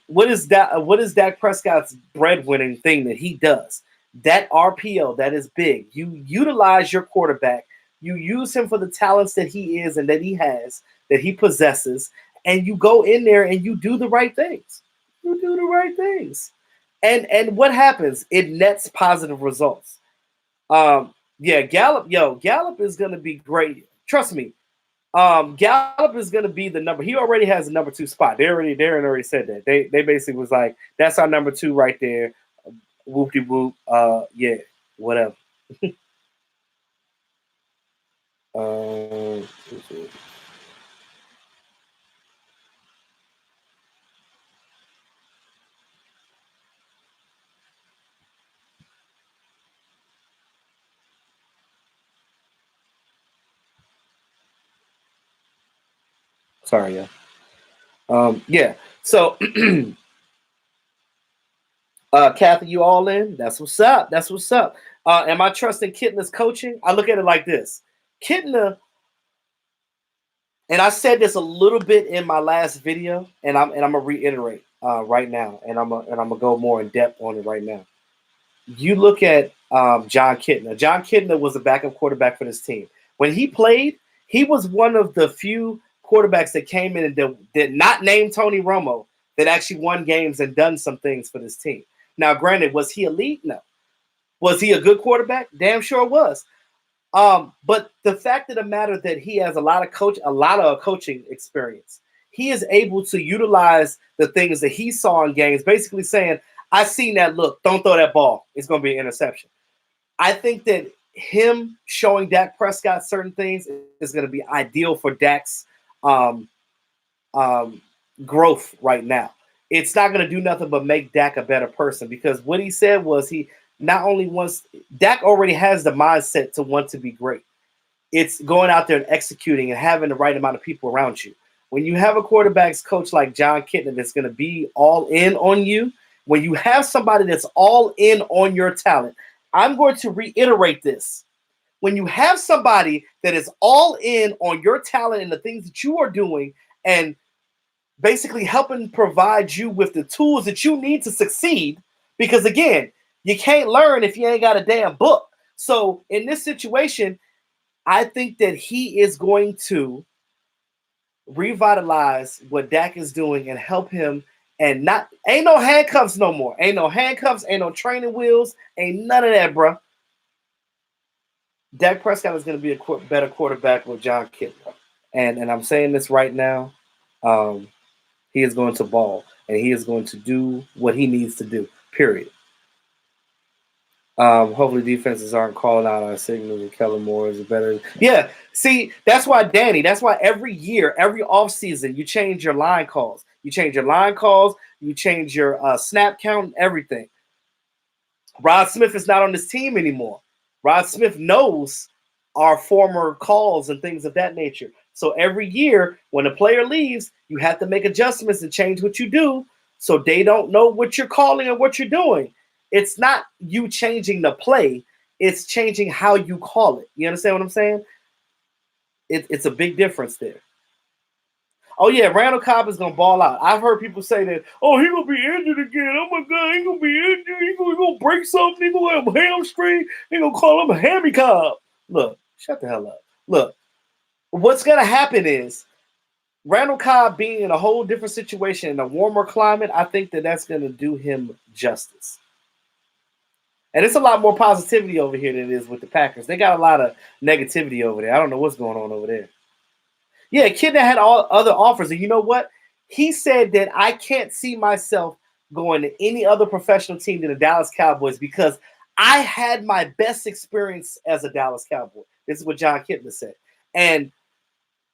What is Dak Prescott's breadwinning thing that he does? That RPO that is big. You utilize your quarterback. You use him for the talents that he is and that he has, that he possesses, and you go in there and you do the right things. You do the right things. And what happens? It nets positive results. Yeah, Gallup is gonna be great. Trust me. Gallup is gonna be the number. He already has the number 2 spot. Darren already said that. They basically was like, that's our number 2 right there. Whoop-de-whoop. Yeah, whatever. Sorry, yeah. Yeah. So, Kathy, you all in? That's what's up. That's what's up. Am I trusting Kitna's coaching? I look at it like this. Kitna, and I said this a little bit in my last video, and I'm gonna reiterate right now, and I'm gonna go more in depth on it right now. You look at Jon Kitna. Jon Kitna was a backup quarterback for this team. When he played, he was one of the few quarterbacks that came in and did not name Tony Romo that actually won games and done some things for this team. Now, granted, was he elite? No. Was he a good quarterback? Damn sure was. But the fact of the matter that he has a lot of coaching experience. He is able to utilize the things that he saw in games, basically saying, I seen that look, don't throw that ball. It's going to be an interception. I think that him showing Dak Prescott certain things is going to be ideal for Dak's growth right now. It's not going to do nothing but make Dak a better person, because what he said was not only wants Dak already has the mindset to want to be great. It's going out there and executing and having the right amount of people around you. When you have a quarterback's coach like Jon Kitna that's going to be all in on you, when you have somebody that's all in on your talent, I'm going to reiterate this. When you have somebody that is all in on your talent and the things that you are doing and basically helping provide you with the tools that you need to succeed, because again, you can't learn if you ain't got a damn book. So in this situation, I think that he is going to revitalize what Dak is doing and help him. And not ain't no handcuffs no more. Ain't no handcuffs, ain't no training wheels, ain't none of that, bro. Dak Prescott is going to be a better quarterback with Jon Kitna. And I'm saying this right now. He is going to ball, and he is going to do what he needs to do, period. Hopefully defenses aren't calling out our signals and Kellen Moore is better. Yeah, see, that's why every year, every offseason, you change your line calls. You change your line calls, you change your snap count, and everything. Rod Smith is not on this team anymore. Rod Smith knows our former calls and things of that nature. So every year, when a player leaves, you have to make adjustments and change what you do so they don't know what you're calling and what you're doing. It's not you changing the play. It's changing how you call it. You understand what I'm saying? It's a big difference there. Oh, yeah, Randall Cobb is going to ball out. I've heard people say that, oh, he's going to be injured again. Oh, my God, he's going to be injured. He's going to break something. He's going to have a hamstring. They're going to call him a hammy Cobb. Look, shut the hell up. Look, what's going to happen is Randall Cobb being in a whole different situation in a warmer climate, I think that's going to do him justice. And it's a lot more positivity over here than it is with the Packers. They got a lot of negativity over there. I don't know what's going on over there. Yeah, Kitna had all other offers. And you know what? He said that I can't see myself going to any other professional team than the Dallas Cowboys because I had my best experience as a Dallas Cowboy. This is what Jon Kitna said. And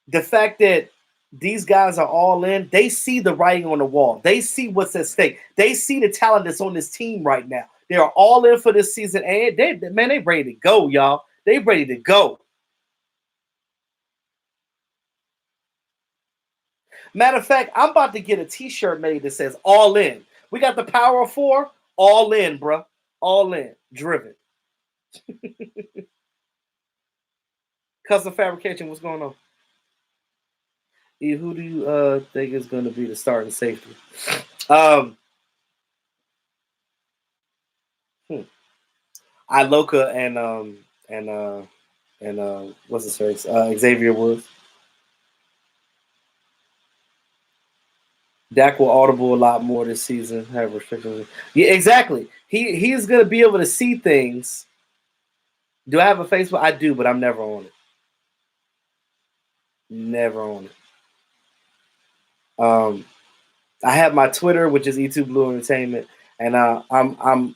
the fact that these guys are all in, they see the writing on the wall. They see what's at stake. They see the talent that's on this team right now. They are all in for this season. And they ready to go, y'all. They ready to go. Matter of fact, I'm about to get a t-shirt made that says all in. We got the power of 4, all in, bro. All in. Driven. Custom fabrication, what's going on? Who do you think is going to be the starting safety? Iloka and what's his face? Xavier Woods. Dak will audible a lot more this season. Have restrictions. Yeah, exactly. He's going to be able to see things. Do I have a Facebook? I do, but I'm never on it. Never on it. I have my Twitter, which is E2 Blue Entertainment, and I'm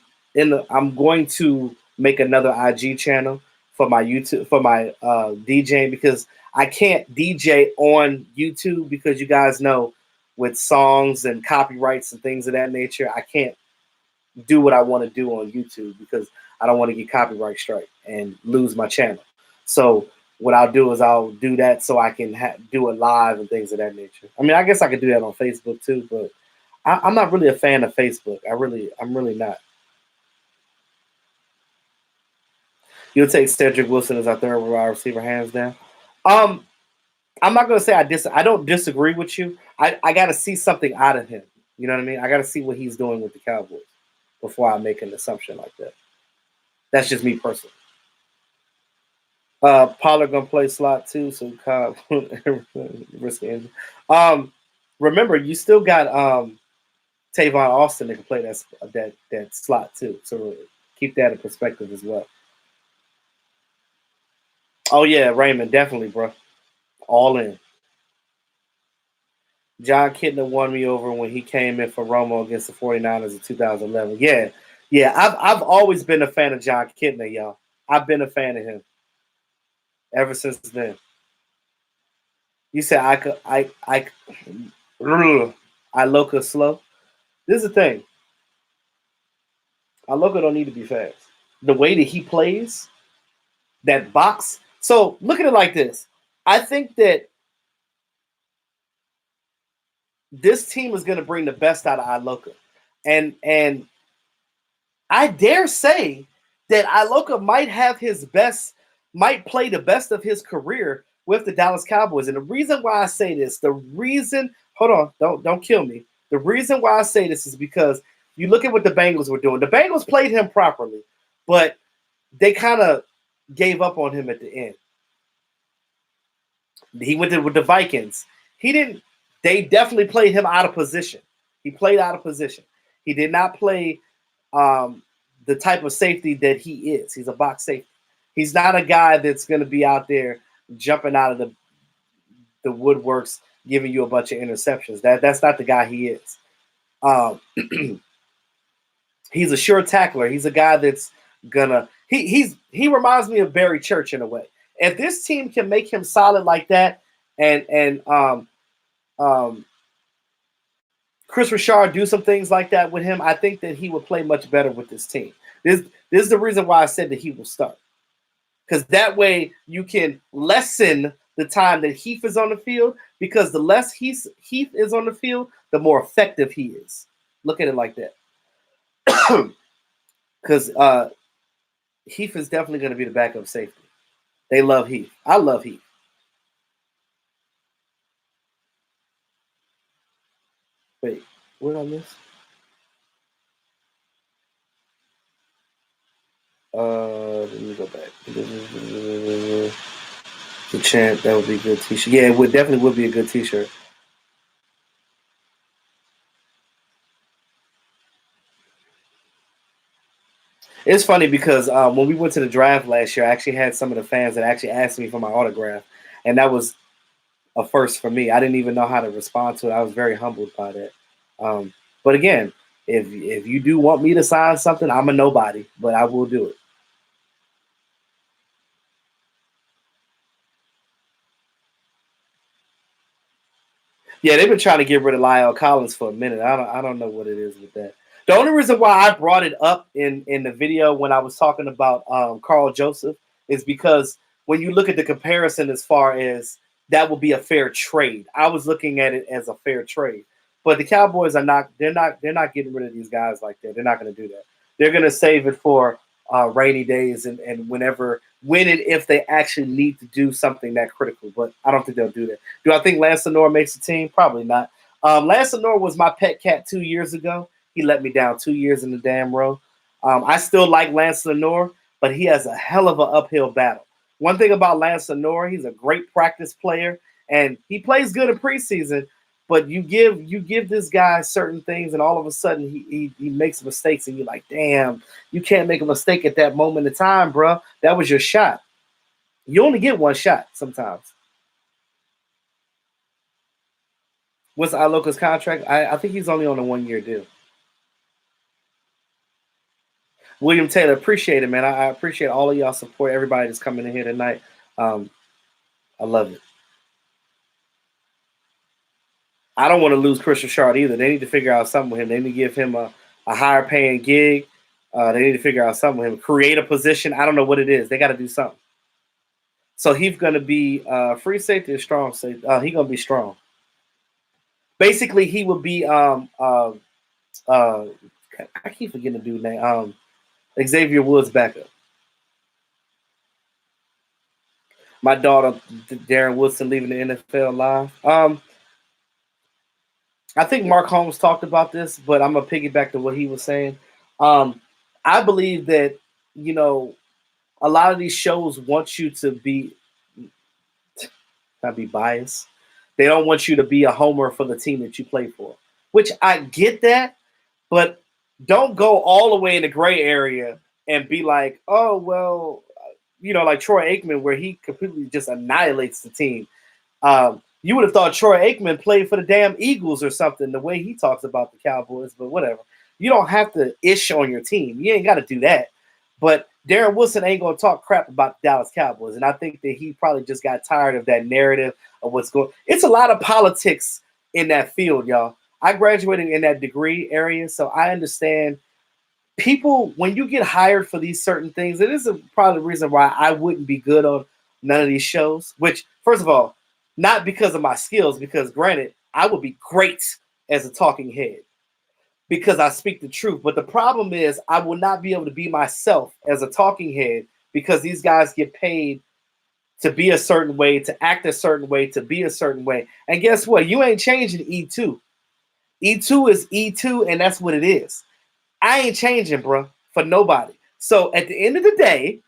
going to make another IG channel for my YouTube for my DJing because I can't DJ on YouTube because you guys know with songs and copyrights and things of that nature, I can't do what I want to do on YouTube because I don't want to get copyright strike and lose my channel. So what I'll do is I'll do that so I can do it live and things of that nature. I mean, I guess I could do that on Facebook too, but I'm not really a fan of Facebook. I'm really not. You'll take Cedric Wilson as our third wide receiver, hands down. I'm not gonna say I don't disagree with you. I got to see something out of him. You know what I mean? I got to see what he's doing with the Cowboys before I make an assumption like that. That's just me personally. Pollard gonna play slot too, so Cobb risk injury. Remember, you still got Tavon Austin that can play that slot too. So keep that in perspective as well. Oh yeah, Raymond, definitely, bro. All in. Jon Kitna won me over when he came in for Romo against the 49ers in 2011. Yeah. I've always been a fan of Jon Kitna, y'all. I've been a fan of him ever since then. You said I look slow. This is the thing. Aloka don't need to be fast. The way that he plays, that box. So look at it like this. I think that this team is going to bring the best out of Iloka. And I dare say that Iloka might play the best of his career with the Dallas Cowboys. And the reason why I say this, hold on, don't kill me. The reason why I say this is because you look at what the Bengals were doing. The Bengals played him properly, but they kind of gave up on him at the end. He went with the Vikings. They definitely played him out of position. He played out of position. He did not play the type of safety that he is. He's a box safety. He's not a guy that's going to be out there jumping out of the woodworks, giving you a bunch of interceptions. That's not the guy he is. He's a sure tackler. He's a guy that's gonna. He reminds me of Barry Church in a way. If this team can make him solid like that, and Chris Richard do some things like that with him, I think that he would play much better with this team. This is the reason why I said that he will start. Because that way you can lessen the time that Heath is on the field, because the less Heath is on the field, the more effective he is. Look at it like that. Because Heath is definitely going to be the backup safety. They love Heath. I love Heath. Wait, what did I miss? Let me go back. The champ, that would be a good t-shirt. Yeah, it definitely would be a good t-shirt. It's funny because when we went to the draft last year, I actually had some of the fans that actually asked me for my autograph, and that was a first for me. I didn't even know how to respond to it. I was very humbled by that. But again, if you do want me to sign something, I'm a nobody, but I will do it. Yeah, they've been trying to get rid of Lyle Collins for a minute. I don't know what it is with that. The only reason why I brought it up in the video when I was talking about Carl Joseph is because when you look at the comparison as far as that will be a fair trade, I was looking at it as a fair trade. But the Cowboys are not. They're not getting rid of these guys like that. They're not going to do that. They're going to save it for rainy days and when and if they actually need to do something that critical. But I don't think they'll do that. Do I think Lance Lenore makes the team? Probably not. Lance Lenore was my pet cat 2 years ago. He let me down 2 years in the damn row. I still like Lance Lenore, but he has a hell of an uphill battle. One thing about Lance Lenore, he's a great practice player, and he plays good in preseason. But you give this guy certain things, and all of a sudden he makes mistakes, and you're like, damn, you can't make a mistake at that moment in time, bro. That was your shot. You only get one shot sometimes. What's Iloka's contract? I think he's only on a 1 year deal. William Taylor, appreciate it, man. I appreciate all of y'all support, everybody that's coming in here tonight. I love it. I don't want to lose Chris Richard either. They need to figure out something with him. They need to give him a higher paying gig. They need to figure out something with him. Create a position. I don't know what it is. They got to do something. So he's going to be free safety or strong safety. He's going to be strong. Basically, he would be I keep forgetting the dude's name. Xavier Woods backup. My daughter, Darren Woodson, leaving the NFL live. I think Mark Holmes talked about this, but I'm gonna piggyback to what he was saying. I believe that a lot of these shows want you to not be biased. They don't want you to be a homer for the team that you play for, which I get that, but don't go all the way in the gray area and be like, oh, well, like Troy Aikman, where he completely just annihilates the team. You would have thought Troy Aikman played for the damn Eagles or something, the way he talks about the Cowboys, but whatever. You don't have to ish on your team. You ain't got to do that. But Darren Woodson ain't going to talk crap about the Dallas Cowboys, and I think that he probably just got tired of that narrative of what's going on. It's a lot of politics in that field, y'all. I graduated in that degree area, so I understand people, when you get hired for these certain things, it is probably the reason why I wouldn't be good on none of these shows. Which, first of all, not because of my skills, because granted, I would be great as a talking head because I speak the truth. But the problem is, I will not be able to be myself as a talking head because these guys get paid to be a certain way, to act a certain way, to be a certain way. And guess what? You ain't changing E2. E2 is E2, and that's what it is. I ain't changing, bro, for nobody. So at the end of the day,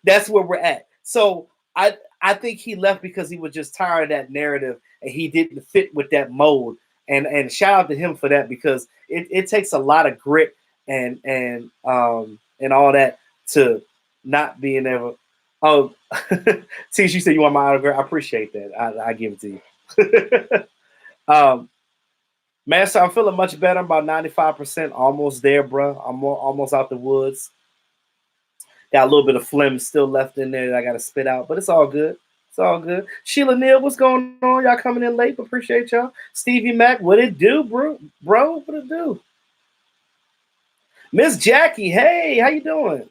that's where we're at. So I think he left because he was just tired of that narrative and he didn't fit with that mold. And shout out to him for that because it takes a lot of grit and all that to not being able. Oh, Tish, you said you want my autograph. I appreciate that. I give it to you. Man, so I'm feeling much better. I'm about 95%, almost there, bro. I'm almost out the woods. Got a little bit of phlegm still left in there that I got to spit out, but it's all good. It's all good. Sheila Neal, what's going on? Y'all coming in late? Appreciate y'all. Stevie Mac, what it do, bro? Bro, what it do? Miss Jackie, hey, how you doing?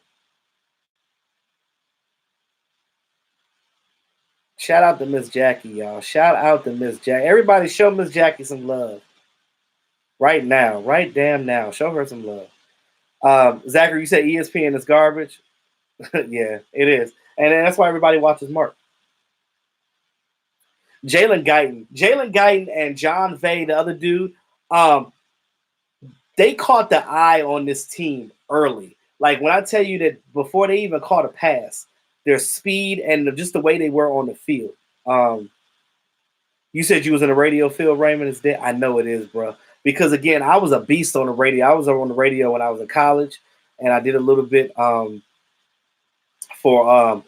Shout out to Miss Jackie, y'all. Shout out to Miss Jackie. Everybody show Miss Jackie some love. Right now. Right damn now. Show her some love. Zachary, you said ESPN is garbage. Yeah, it is. And that's why everybody watches Mark. Jalen Guyton and John Vay, the other dude, they caught the eye on this team early. Like when I tell you that before they even caught a pass, their speed and just the way they were on the field. You said you was in the radio field, Raymond. Is that? I know it is, bro. Because again, I was a beast on the radio. I was on the radio when I was in college, and I did a little bit for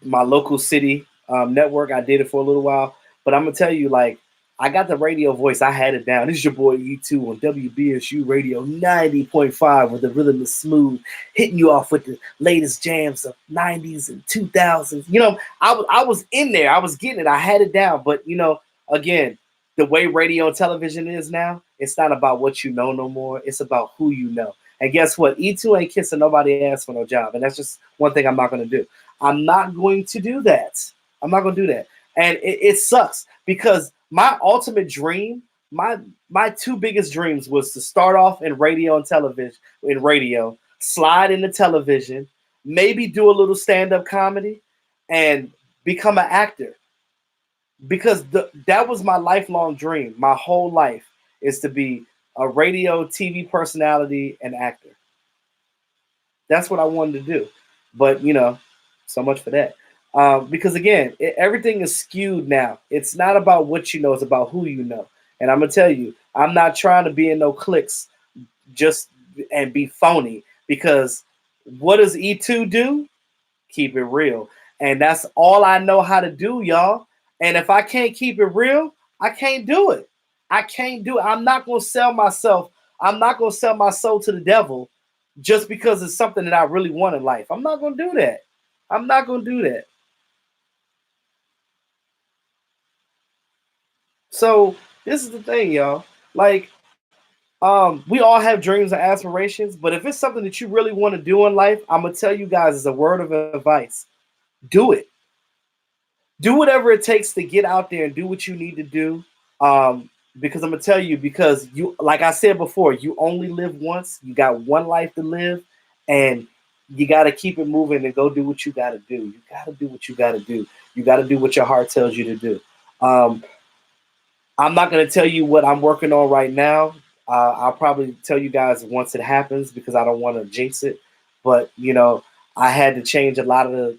my local city network. I did it for a little while, but I'm gonna tell you, like, I got the radio voice. I had it down. This is your boy E2 on WBSU Radio 90.5, where the rhythm is smooth, hitting you off with the latest jams of 90s and 2000s. You know, I was in there. I was getting it. I had it down. But, you know, again, the way radio and television is now, it's not about what you know no more. It's about who you know. And guess what? E2 ain't kissing nobody ass for no job. And that's just one thing I'm not going to do. I'm not going to do that. I'm not going to do that. And it sucks because my ultimate dream, my two biggest dreams was to start off in radio and television, slide into television, maybe do a little stand-up comedy, and become an actor. Because that was my lifelong dream. My whole life is to be a radio, TV personality, and actor. That's what I wanted to do. But, you know, so much for that. Because, again, everything is skewed now. It's not about what you know. It's about who you know. And I'm going to tell you, I'm not trying to be in no cliques just and be phony. Because what does E2 do? Keep it real. And that's all I know how to do, y'all. And if I can't keep it real, I can't do it. I can't do it. I'm not going to sell myself. I'm not going to sell my soul to the devil just because it's something that I really want in life. I'm not going to do that. I'm not going to do that. So this is the thing, y'all. Like, we all have dreams and aspirations, but if it's something that you really want to do in life, I'm going to tell you guys as a word of advice. Do it. Do whatever it takes to get out there and do what you need to do. Because I'm gonna tell you, because you, like I said before, you only live once. You got one life to live, and you got to keep it moving and go do what you got to do. You got to do what you got to do. You got to do what your heart tells you to do. I'm not gonna tell you what I'm working on right now. I'll probably tell you guys once it happens because I don't want to jinx it. But you know, I had to change a lot of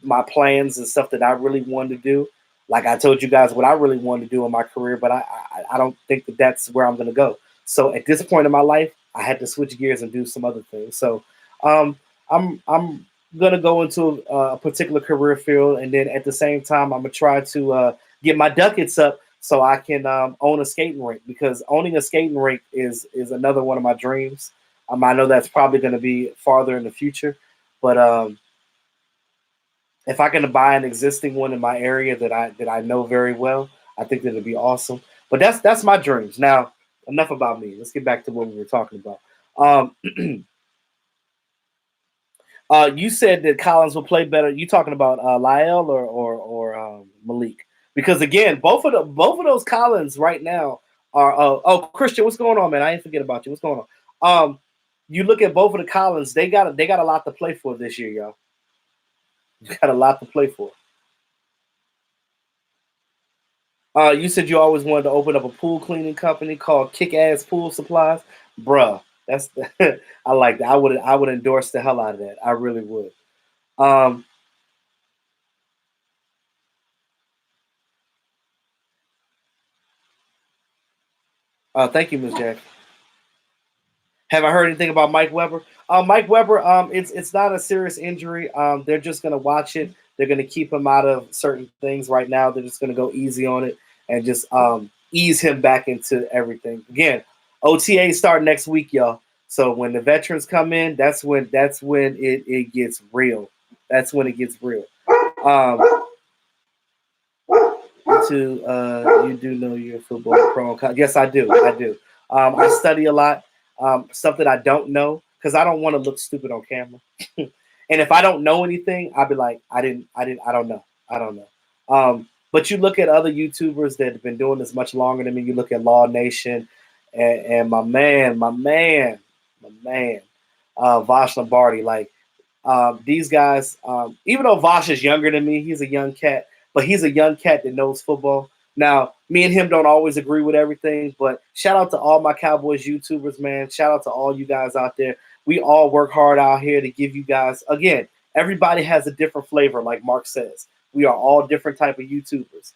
my plans and stuff that I really wanted to do. Like I told you guys what I really wanted to do in my career, but I don't think that that's where I'm going to go. So at this point in my life, I had to switch gears and do some other things. So I'm going to go into a particular career field, and then at the same time, I'm going to try to get my ducats up so I can own a skating rink, because owning a skating rink is another one of my dreams. I know that's probably going to be farther in the future, but if I can buy an existing one in my area that I know very well, I think that it'd be awesome. But that's my dreams. Now, enough about me. Let's get back to what we were talking about. You said that Collins will play better. You talking about Lyle or Malik? Because again, both of those Collins right now are. Christian, what's going on, man? I ain't forget about you. What's going on? You look at both of the Collins. They got a lot to play for this year, y'all. You got a lot to play for. You said you always wanted to open up a pool cleaning company called Kick Ass Pool Supplies, bruh. That's I like that. I would endorse the hell out of that. I really would. Um, Thank you, Miss Jack. Have I heard anything about Mike Weber? Mike Weber, it's not a serious injury. They're just gonna watch it. They're gonna keep him out of certain things right now. They're just gonna go easy on it and just ease him back into everything. Again, OTA start next week, y'all. So when the veterans come in, that's when it gets real. That's when it gets real. Um, you do know you're a football pro. Yes, I do. I do. I study a lot. Stuff that I don't know because I don't want to look stupid on camera. And if I don't know anything, I'll be like, I don't know. I don't know. But you look at other YouTubers that have been doing this much longer than me. You look at Law Nation and my man, Vosh Lombardi. Like these guys, even though Vosh is younger than me, he's a young cat, but he's a young cat that knows football. Now, me and him don't always agree with everything, but shout out to all my Cowboys YouTubers, man. Shout out to all you guys out there. We all work hard out here to give you guys, again, everybody has a different flavor, like Mark says. We are all different type of YouTubers.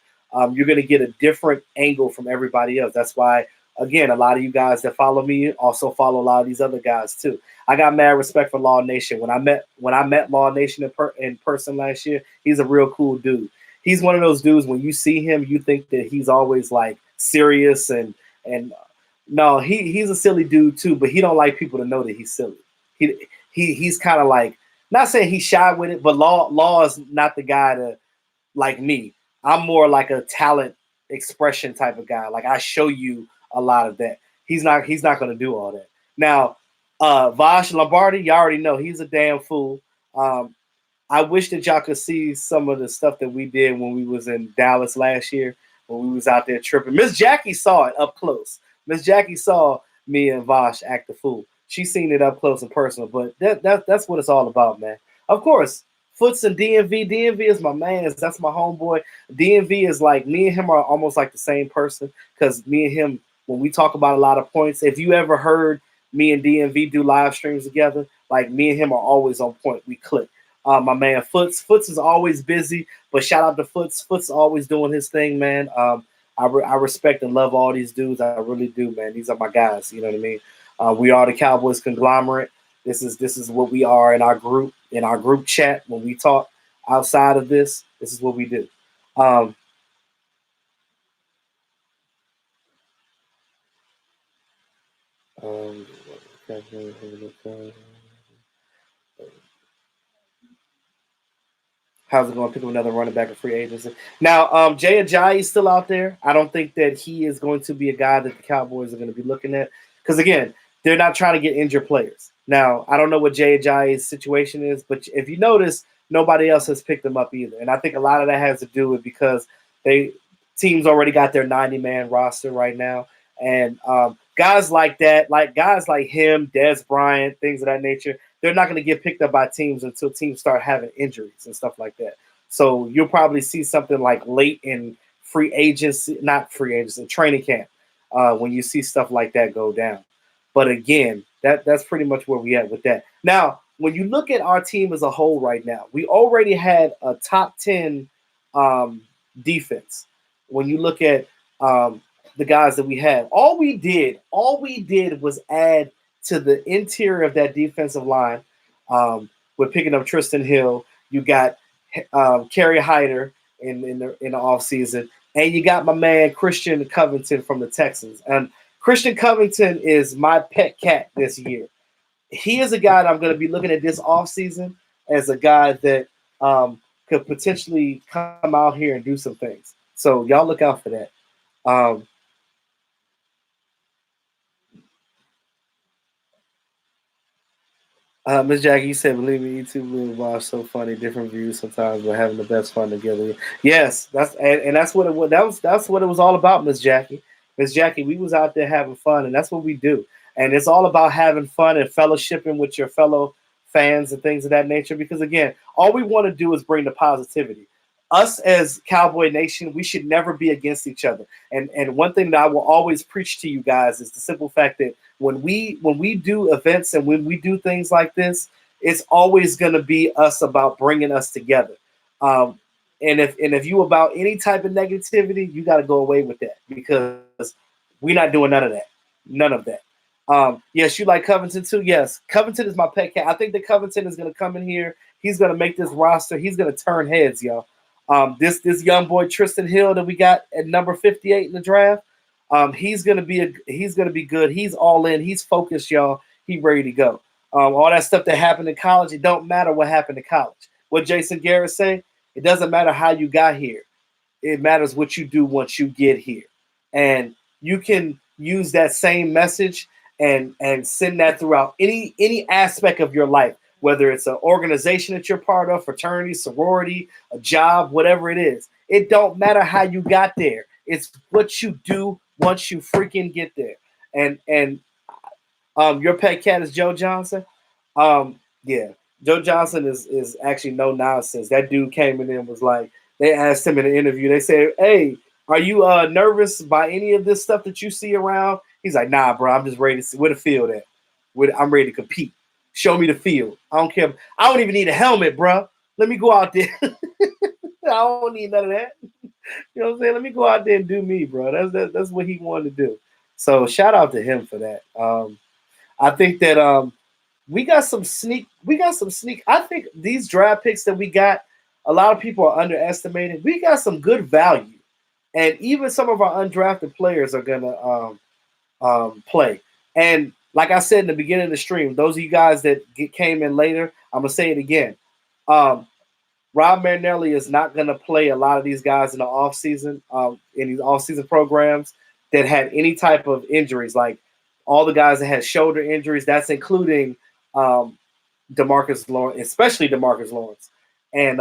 You're going to get a different angle from everybody else. That's why, again, a lot of you guys that follow me also follow a lot of these other guys too. I got mad respect for Law Nation. When I met Law Nation in person last year, he's a real cool dude. He's one of those dudes when you see him, you think that he's always like serious and no, he's a silly dude too, but he don't like people to know that he's silly. He's kind of like not saying he's shy with it, but Law is not the guy to like me. I'm more like a talent expression type of guy. Like I show you a lot of that. He's not going to do all that. Now, Vosh Lombardi, y'all already know he's a damn fool. I wish that y'all could see some of the stuff that we did when we was in Dallas last year, when we was out there tripping. Miss Jackie saw it up close. Miss Jackie saw me and Vosh act the fool. She seen it up close and personal, but that's what it's all about, man. Of course, Foots and DMV. DMV is my man. That's my homeboy. DMV is like me and him are almost like the same person because me and him, when we talk about a lot of points, if you ever heard me and DMV do live streams together, like me and him are always on point. We click. My man Foots is always busy, but shout out to Foots. Foots always doing his thing, man. I respect and love all these dudes. I really do, man. These are my guys. You know what I mean? We are the Cowboys conglomerate. This is what we are in our group chat when we talk outside of this. This is what we do. Um, um, How's it going? Pick up another running back in free agency. Now, Jay Ajayi is still out there. I don't think that he is going to be a guy that the Cowboys are going to be looking at because again, they're not trying to get injured players. Now, I don't know what Jay Ajayi's situation is, but if you notice, nobody else has picked him up either. And I think a lot of that has to do with because they teams already got their 90-man roster right now, and guys like that, like guys like him, Des Bryant, things of that nature they're not going to get picked up by teams until teams start having injuries and stuff like that. So you'll probably see something like late in free agency, not free agency, training camp, when you see stuff like that go down. But again, that's pretty much where we at with that. Now, when you look at our team as a whole right now, we already had a top 10 defense. When you look at the guys that we had, all we did was add to the interior of that defensive line. We're picking up Tristan Hill. You got Kerry Hyder in the offseason. And you got my man Christian Covington from the Texans. And Christian Covington is my pet cat this year. He is a guy that I'm going to be looking at this offseason as a guy that could potentially come out here and do some things. So y'all look out for that. Um, Miss Jackie, you said, believe me, YouTube Blue Boss so funny, different views sometimes, but having the best fun together. Yes, and that's what it was. That's what it was all about, Miss Jackie. Miss Jackie, we was out there having fun, and that's what we do. And it's all about having fun and fellowshipping with your fellow fans and things of that nature. Because again, all we want to do is bring the positivity. Us as Cowboy Nation, we should never be against each other. And one thing that I will always preach to you guys is the simple fact that when we do events and when we do things like this, it's always going to be us about bringing us together. Um, and if you about any type of negativity, you got to go away with that because we're not doing none of that. Yes, you like Covington too. Yes, Covington is my pet cat. I think that Covington is going to come in here. He's going to make this roster. He's going to turn heads, y'all. This young boy Tristan Hill that we got at number 58 in the draft. He's gonna be good. He's all in. He's focused, y'all. He ready to go. All that stuff that happened in college, it don't matter what happened in college. What Jason Garrett say, it doesn't matter how you got here. It matters what you do once you get here. And you can use that same message and send that throughout any aspect of your life, whether it's an organization that you're part of, fraternity, sorority, a job, whatever it is. It don't matter how you got there. It's what you do once you freaking get there. And your pet cat is Joe Johnson. Yeah, Joe Johnson is actually no nonsense. That dude came in and was like, they asked him in an interview. They said, "Hey, are you nervous by any of this stuff that you see around?" He's like, "Nah, bro. I'm just ready to see where the field at. I'm ready to compete. Show me the field. I don't care. I don't even need a helmet, bro. Let me go out there. I don't need none of that. You know what I'm saying? Let me go out there and do me, bro. That's what he wanted to do. So shout out to him for that. I think that we got some sneak. I think these draft picks that we got, a lot of people are underestimating. We got some good value, and even some of our undrafted players are gonna play. And like I said in the beginning of the stream, those of you guys that came in later, I'm gonna say it again. Um, Rob Marinelli is not going to play a lot of these guys in the offseason, in these offseason programs that had any type of injuries, like all the guys that had shoulder injuries. That's including DeMarcus Lawrence, especially DeMarcus Lawrence, and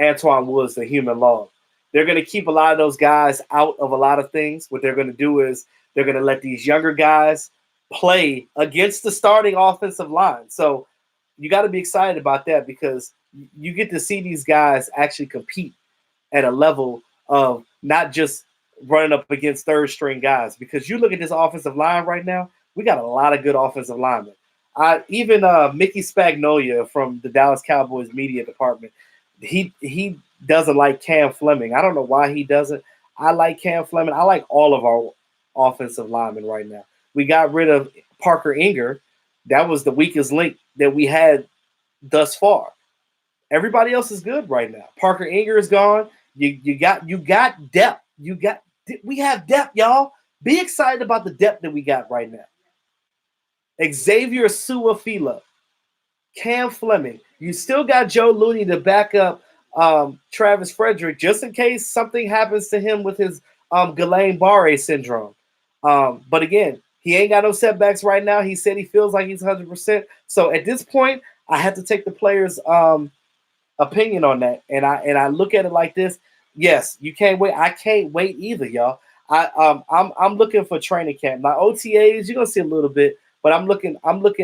Antoine Woods, the human log. They're going to keep a lot of those guys out of a lot of things. What they're going to do is they're going to let these younger guys play against the starting offensive line. So you got to be excited about that because you get to see these guys actually compete at a level of not just running up against third string guys. Because you look at this offensive line right now, we got a lot of good offensive linemen. Even Mickey Spagnolia from the Dallas Cowboys media department, he doesn't like Cam Fleming. I don't know why he doesn't. I like Cam Fleming. I like all of our offensive linemen right now. We got rid of Parker Enger. That was the weakest link that we had thus far. Everybody else is good right now. Parker Enger is gone. You got depth. We have depth, y'all. Be excited about the depth that we got right now. Xavier Su'a-Filo, Cam Fleming. You still got Joe Looney to back up Travis Frederick just in case something happens to him with his Guillain-Barré syndrome. But again, he ain't got no setbacks right now. He said he feels like he's 100%. So at this point, I have to take the players' opinion on that, and I look at it like this. Yes, you can't wait. I can't wait either, y'all. I'm looking for training camp. My OTAs, you're gonna see a little bit, but I'm looking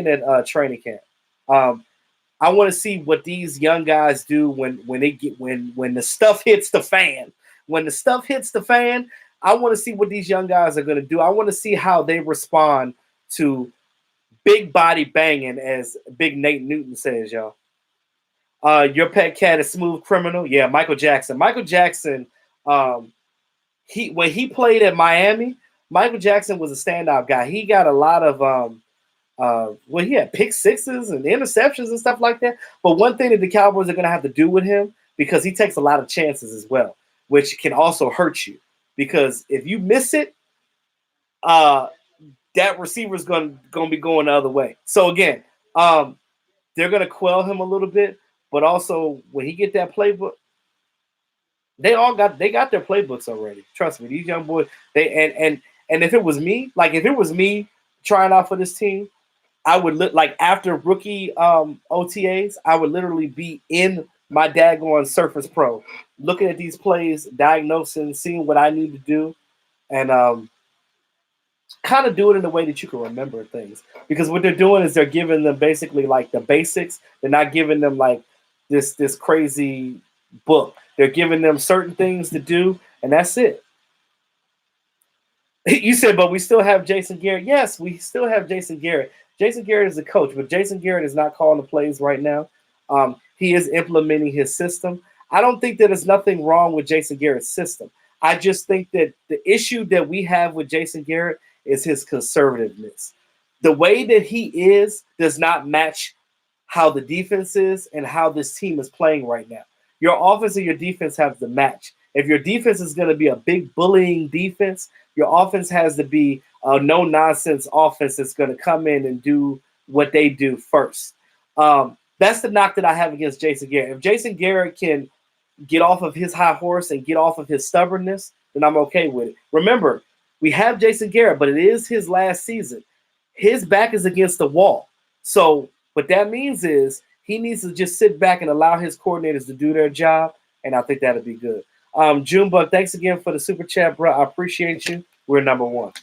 at training camp. I want to see what these young guys do when the stuff hits the fan. When the stuff hits the fan, I want to see what these young guys are going to do. I want to see how they respond to big body banging, as Big Nate Newton says, y'all. Your pet cat is smooth criminal. Yeah, Michael Jackson. Michael Jackson, when he played at Miami, Michael Jackson was a standout guy. He got a lot of he had pick sixes and interceptions and stuff like that. But one thing that the Cowboys are going to have to do with him, because he takes a lot of chances as well, which can also hurt you. Because if you miss it, that receiver's going to be going the other way. So again, they're going to quell him a little bit, but also when he get that playbook, they got their playbooks already. Trust me, these young boys. And if it was me, trying out for this team, I would like after rookie OTAs, I would literally be in my daggone Surface Pro, looking at these plays, diagnosing, seeing what I need to do, and kind of do it in a way that you can remember things. Because what they're doing is they're giving them basically like the basics. They're not giving them like this crazy book. They're giving them certain things to do, and that's it. You said, but we still have Jason Garrett. Yes, we still have Jason Garrett. Jason Garrett is the coach, but Jason Garrett is not calling the plays right now. He is implementing his system. I don't think that there's nothing wrong with Jason Garrett's system. I just think that the issue that we have with Jason Garrett is his conservativeness. The way that he is does not match how the defense is and how this team is playing right now. Your offense and your defense have to match. If your defense is going to be a big bullying defense, your offense has to be a no-nonsense offense that's going to come in and do what they do first. That's the knock that I have against Jason Garrett. If Jason Garrett can get off of his high horse and get off of his stubbornness, then I'm okay with it. Remember, we have Jason Garrett, but it is his last season. His back is against the wall. So what that means is he needs to just sit back and allow his coordinators to do their job, and I think that'll be good. Junebug, thanks again for the super chat, bro. I appreciate you. We're number one.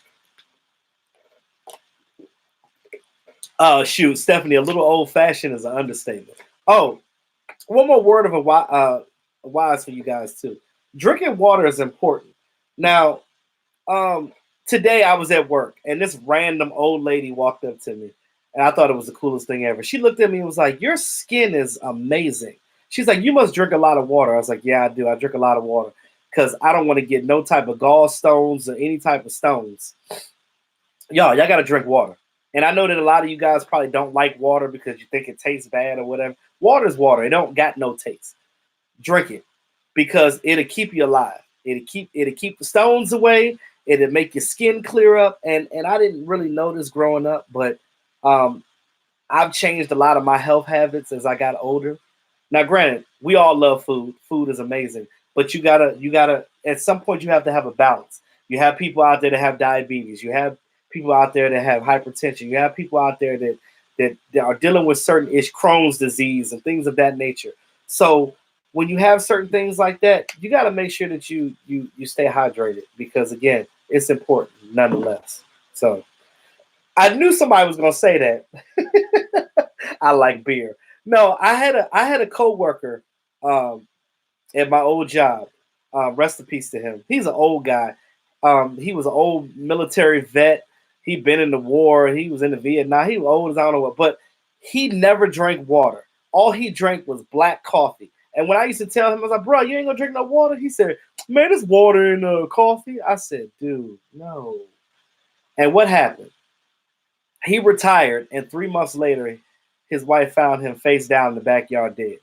Oh, shoot, Stephanie, a little old-fashioned is an understatement. Oh, one more word of a wise for you guys, too. Drinking water is important. Now, today I was at work, and this random old lady walked up to me, and I thought it was the coolest thing ever. She looked at me and was like, your skin is amazing. She's like, you must drink a lot of water. I was like, yeah, I do. I drink a lot of water because I don't want to get no type of gallstones or any type of stones. Y'all got to drink water. And I know that a lot of you guys probably don't like water because you think it tastes bad or whatever. Water is water. It don't got no taste. Drink it because it'll keep you alive. It'll keep the stones away. It'll make your skin clear up. And I didn't really know this growing up, but I've changed a lot of my health habits as I got older. Now, granted, we all love food. Food is amazing, but you gotta at some point you have to have a balance. You have people out there that have diabetes. You have people out there that have hypertension. You have people out there that are dealing with certain Crohn's disease and things of that nature. So when you have certain things like that, you got to make sure that you stay hydrated because again, it's important nonetheless. So I knew somebody was gonna say that. I like beer. No, I had a coworker at my old job. Rest in peace to him. He's an old guy. He was an old military vet. He'd been in the war. He was in the Vietnam. He was old as I don't know what, but he never drank water. All he drank was black coffee. And when I used to tell him, I was like, bro, you ain't gonna drink no water? He said, man, there's water in coffee. I said, dude, no. And what happened? He retired, and 3 months later, his wife found him face down in the backyard dead.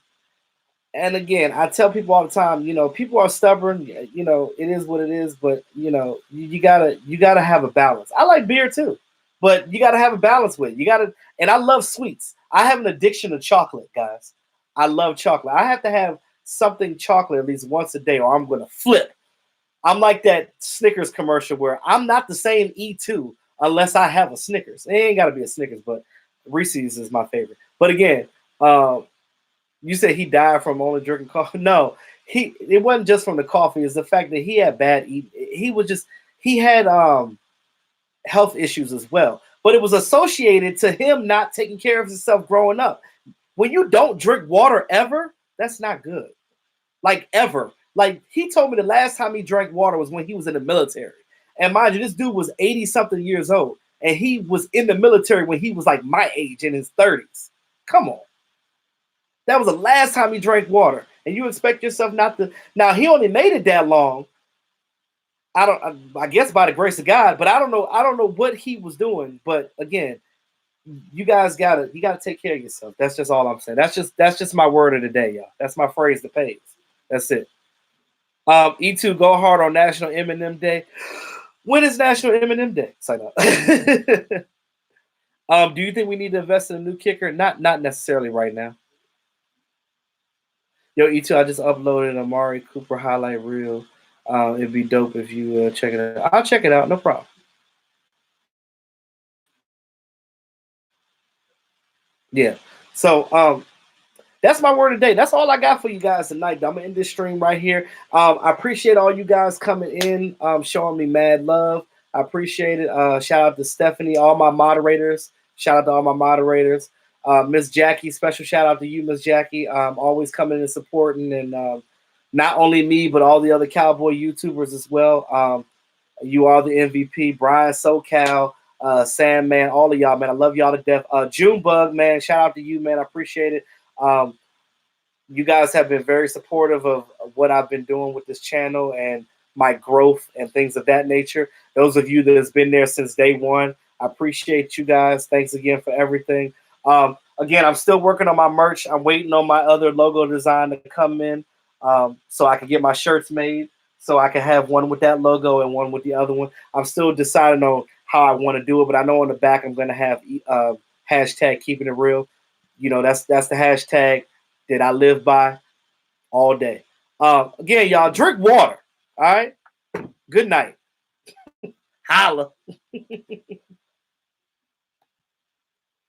And again, I tell people all the time, people are stubborn. It is what it is. But you gotta have a balance. I like beer too, but you gotta have a balance with it. You gotta. And I love sweets. I have an addiction to chocolate, guys. I love chocolate. I have to have something chocolate at least once a day, or I'm gonna flip. I'm like that Snickers commercial where I'm not the same E2 unless I have a Snickers. It ain't gotta be a Snickers, but Reese's is my favorite. But again, you said he died from only drinking coffee. No, it wasn't just from the coffee. It's the fact that he had bad eating. He had health issues as well. But it was associated to him not taking care of himself growing up. When you don't drink water ever, that's not good. Like ever. Like he told me the last time he drank water was when he was in the military. And mind you, this dude was 80-something years old. And he was in the military when he was like my age in his 30s. Come on. That was the last time he drank water. And you expect yourself not to. Now, he only made it that long. I guess by the grace of God, but I don't know what he was doing. But again, you guys gotta take care of yourself. That's just all I'm saying. That's just my word of the day, y'all. That's my phrase that pays. That's it. E2, go hard on National M&M Day. When is National M&M Day? Sign up. Do you think we need to invest in a new kicker? Not necessarily right now. Yo, E2, I just uploaded an Amari Cooper highlight reel. It'd be dope if you check it out. I'll check it out. No problem. Yeah. So that's my word today. That's all I got for you guys tonight. I'm gonna end this stream right here. I appreciate all you guys coming in, showing me mad love. I appreciate it. Shout out to Stephanie, all my moderators. Shout out to all my moderators. Miss Jackie, special shout out to you, Miss Jackie. Always coming and supporting, and not only me but all the other Cowboy YouTubers as well. You are the MVP, Brian SoCal, Sandman, all of y'all, man. I love y'all to death. Junebug, man, shout out to you, man. I appreciate it. You guys have been very supportive of what I've been doing with this channel and my growth and things of that nature. Those of you that has been there since day one, I appreciate you guys. Thanks again for everything. Again, I'm still working on my merch. I'm waiting on my other logo design to come in so I can get my shirts made, so I can have one with that logo and one with the other one. I'm still deciding on how I want to do it, but I know on the back I'm going to have hashtag keeping it real. You know, that's the hashtag that I live by all day. Again, y'all, drink water. All right. Good night. Holla.